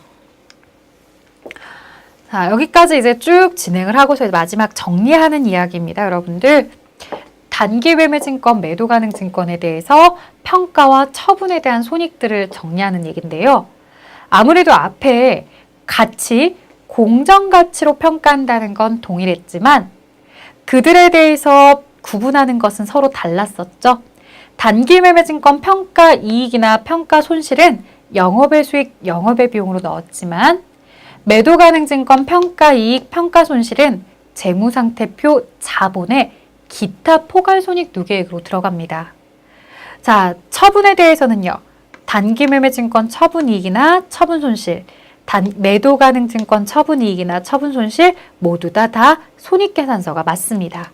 자, 여기까지 이제 쭉 진행을 하고서 마지막 정리하는 이야기입니다. 여러분들, 단기 매매증권, 매도 가능 증권에 대해서 평가와 처분에 대한 손익들을 정리하는 얘기인데요. 아무래도 앞에 가치, 공정가치로 평가한다는 건 동일했지만 그들에 대해서 구분하는 것은 서로 달랐었죠. 단기 매매증권 평가 이익이나 평가 손실은 영업의 수익, 영업의 비용으로 넣었지만 매도 가능 증권 평가 이익, 평가 손실은 재무상태표 자본의 기타 포괄 손익 누계액으로 들어갑니다. 자, 처분에 대해서는요. 단기 매매 증권 처분 이익이나 처분 손실, 매도 가능 증권 처분 이익이나 처분 손실 모두 다 손익계산서가 맞습니다.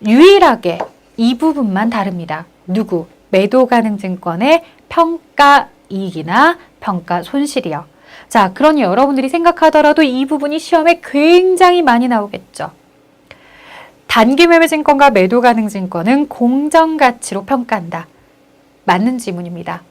유일하게 이 부분만 다릅니다. 누구? 매도 가능 증권의 평가 이익이나 평가 손실이요. 자, 그러니 여러분들이 생각하더라도 이 부분이 시험에 굉장히 많이 나오겠죠. 단기 매매 증권과 매도 가능 증권은 공정가치로 평가한다. 맞는 지문입니다.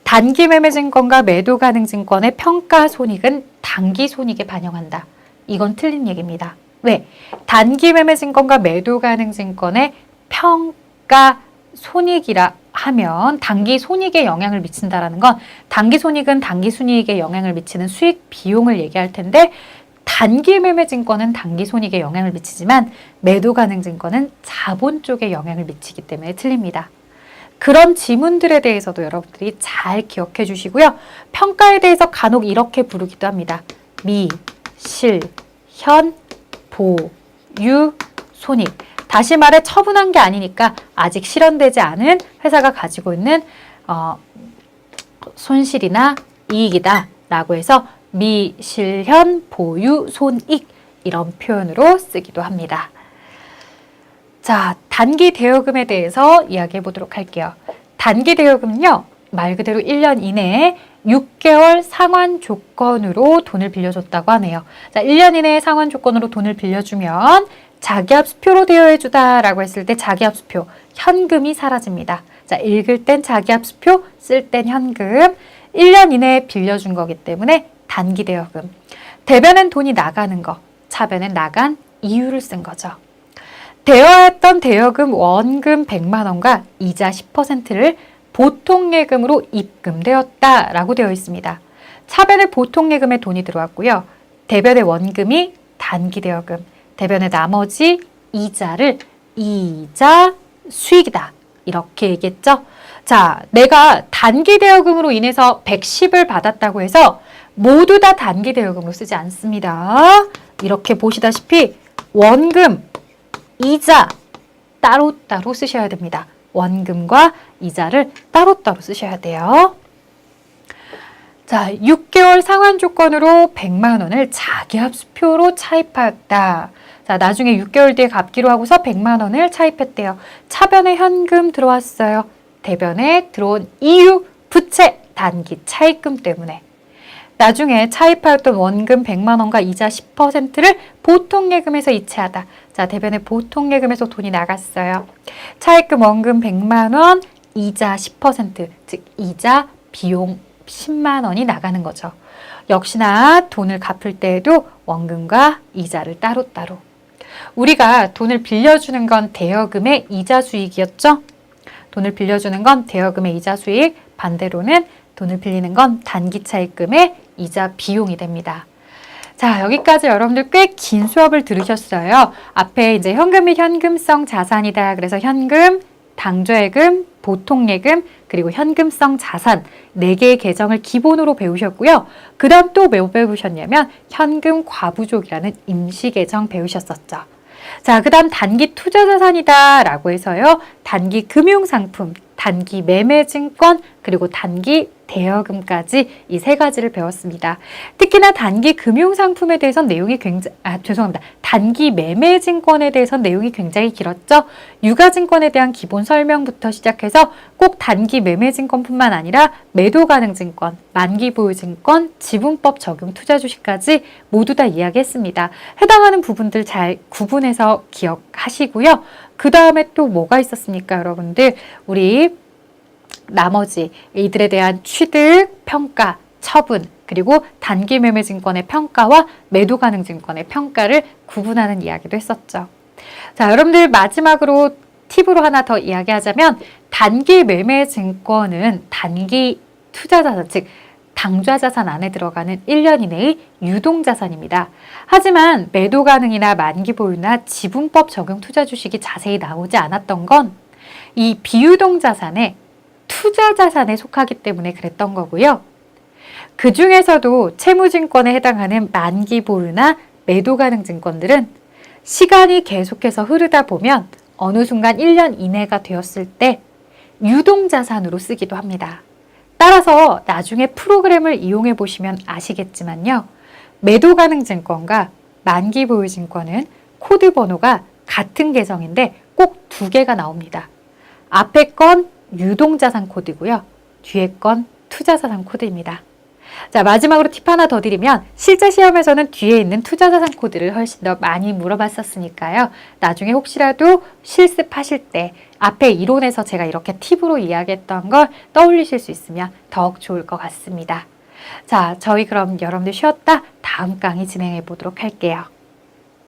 단기 매매 증권과 매도 가능 증권의 평가 손익은 단기 손익에 반영한다. 이건 틀린 얘기입니다. 왜? 단기 매매 증권과 매도 가능 증권의 평가 손익이라 하면 단기 손익에 영향을 미친다라는 건 단기 손익은 단기 순이익에 영향을 미치는 수익 비용을 얘기할 텐데 단기 매매 증권은 단기 손익에 영향을 미치지만 매도 가능 증권은 자본 쪽에 영향을 미치기 때문에 틀립니다. 그런 지문들에 대해서도 여러분들이 잘 기억해 주시고요. 평가에 대해서 간혹 이렇게 부르기도 합니다. 미, 실, 현, 보, 유, 손익. 다시 말해 처분한 게 아니니까 아직 실현되지 않은 회사가 가지고 있는 손실이나 이익이다 라고 해서 미, 실, 현, 보유, 손익 이런 표현으로 쓰기도 합니다. 자, 단기 대여금에 대해서 이야기해 보도록 할게요. 단기 대여금은요, 말 그대로 1년 이내에 6개월 상환 조건으로 돈을 빌려줬다고 하네요. 자, 1년 이내에 상환 조건으로 돈을 빌려주면 자기압 수표로 대여해주다 라고 했을 때 자기압 수표, 현금이 사라집니다. 자, 읽을 땐 자기압 수표, 쓸 땐 현금. 1년 이내에 빌려준 거기 때문에 단기 대여금. 대변엔 돈이 나가는 거, 차변엔 나간 이유를 쓴 거죠. 대여했던 대여금 원금 100만 원과 이자 10%를 보통예금으로 입금되었다라고 되어 있습니다. 차변에 보통예금에 돈이 들어왔고요. 대변의 원금이 단기 대여금, 대변의 나머지 이자를 이자 수익이다. 이렇게 얘기했죠. 자, 내가 단기 대여금으로 인해서 110을 받았다고 해서 모두 다 단기 대여금으로 쓰지 않습니다. 이렇게 보시다시피 원금, 이자 따로따로 쓰셔야 됩니다. 원금과 이자를 따로따로 쓰셔야 돼요. 자, 6개월 상환 조건으로 100만 원을 자기압 수표로 차입하였다. 자, 나중에 6개월 뒤에 갚기로 하고서 100만 원을 차입했대요. 차변에 현금 들어왔어요. 대변에 들어온 이유, 부채, 단기 차입금 때문에. 나중에 차입하였던 원금 100만 원과 이자 10%를 보통예금에서 이체하다. 자, 대변에 보통예금에서 돈이 나갔어요. 차입금 원금 100만 원, 이자 10%, 즉 이자 비용 10만 원이 나가는 거죠. 역시나 돈을 갚을 때에도 원금과 이자를 따로따로. 우리가 돈을 빌려주는 건 대여금의 이자 수익이었죠. 돈을 빌려주는 건 대여금의 이자 수익, 반대로는 돈을 빌리는 건 단기 차입금의 이자 비용이 됩니다. 자, 여기까지 여러분들 꽤 긴 수업을 들으셨어요. 앞에 이제 현금 및 현금성 자산이다. 그래서 현금, 당좌예금, 보통예금, 그리고 현금성 자산 4개의 계정을 기본으로 배우셨고요. 그 다음 또 뭐 배우셨냐면 현금 과부족이라는 임시계정 배우셨었죠. 자, 그 다음 단기 투자자산이다 라고 해서요. 단기 금융상품, 단기 매매증권, 그리고 그리고 단기 대여금까지 이 세 가지를 배웠습니다. 특히나 단기 금융상품에 대해서는 내용이 단기 매매증권에 대해서는 내용이 굉장히 길었죠. 유가증권에 대한 기본 설명부터 시작해서 꼭 단기 매매증권뿐만 아니라 매도가능증권, 만기보유증권, 지분법 적용 투자주식까지 모두 다 이야기했습니다. 해당하는 부분들 잘 구분해서 기억하시고요. 그 다음에 또 뭐가 있었습니까, 여러분들? 우리 나머지 이들에 대한 취득, 평가, 처분, 그리고 단기 매매 증권의 평가와 매도 가능 증권의 평가를 구분하는 이야기도 했었죠. 자, 여러분들 마지막으로 팁으로 하나 더 이야기하자면 단기 매매 증권은 단기 투자 자산, 즉 당좌 자산 안에 들어가는 1년 이내의 유동 자산입니다. 하지만 매도 가능이나 만기 보유나 지분법 적용 투자 주식이 자세히 나오지 않았던 건 이 비유동 자산에 투자 자산에 속하기 때문에 그랬던 거고요. 그 중에서도 채무증권에 해당하는 만기 보유나 매도 가능 증권들은 시간이 계속해서 흐르다 보면 어느 순간 1년 이내가 되었을 때 유동 자산으로 쓰기도 합니다. 따라서 나중에 프로그램을 이용해 보시면 아시겠지만요. 매도 가능 증권과 만기 보유 증권은 코드 번호가 같은 계정인데 꼭 두 개가 나옵니다. 앞에 건 유동자산 코드고요. 뒤에 건 투자자산 코드입니다. 자, 마지막으로 팁 하나 더 드리면 실제 시험에서는 뒤에 있는 투자자산 코드를 훨씬 더 많이 물어봤었으니까요. 나중에 혹시라도 실습하실 때 앞에 이론에서 제가 이렇게 팁으로 이야기했던 걸 떠올리실 수 있으면 더욱 좋을 것 같습니다. 자, 저희 그럼 여러분들 쉬었다 다음 강의 진행해 보도록 할게요.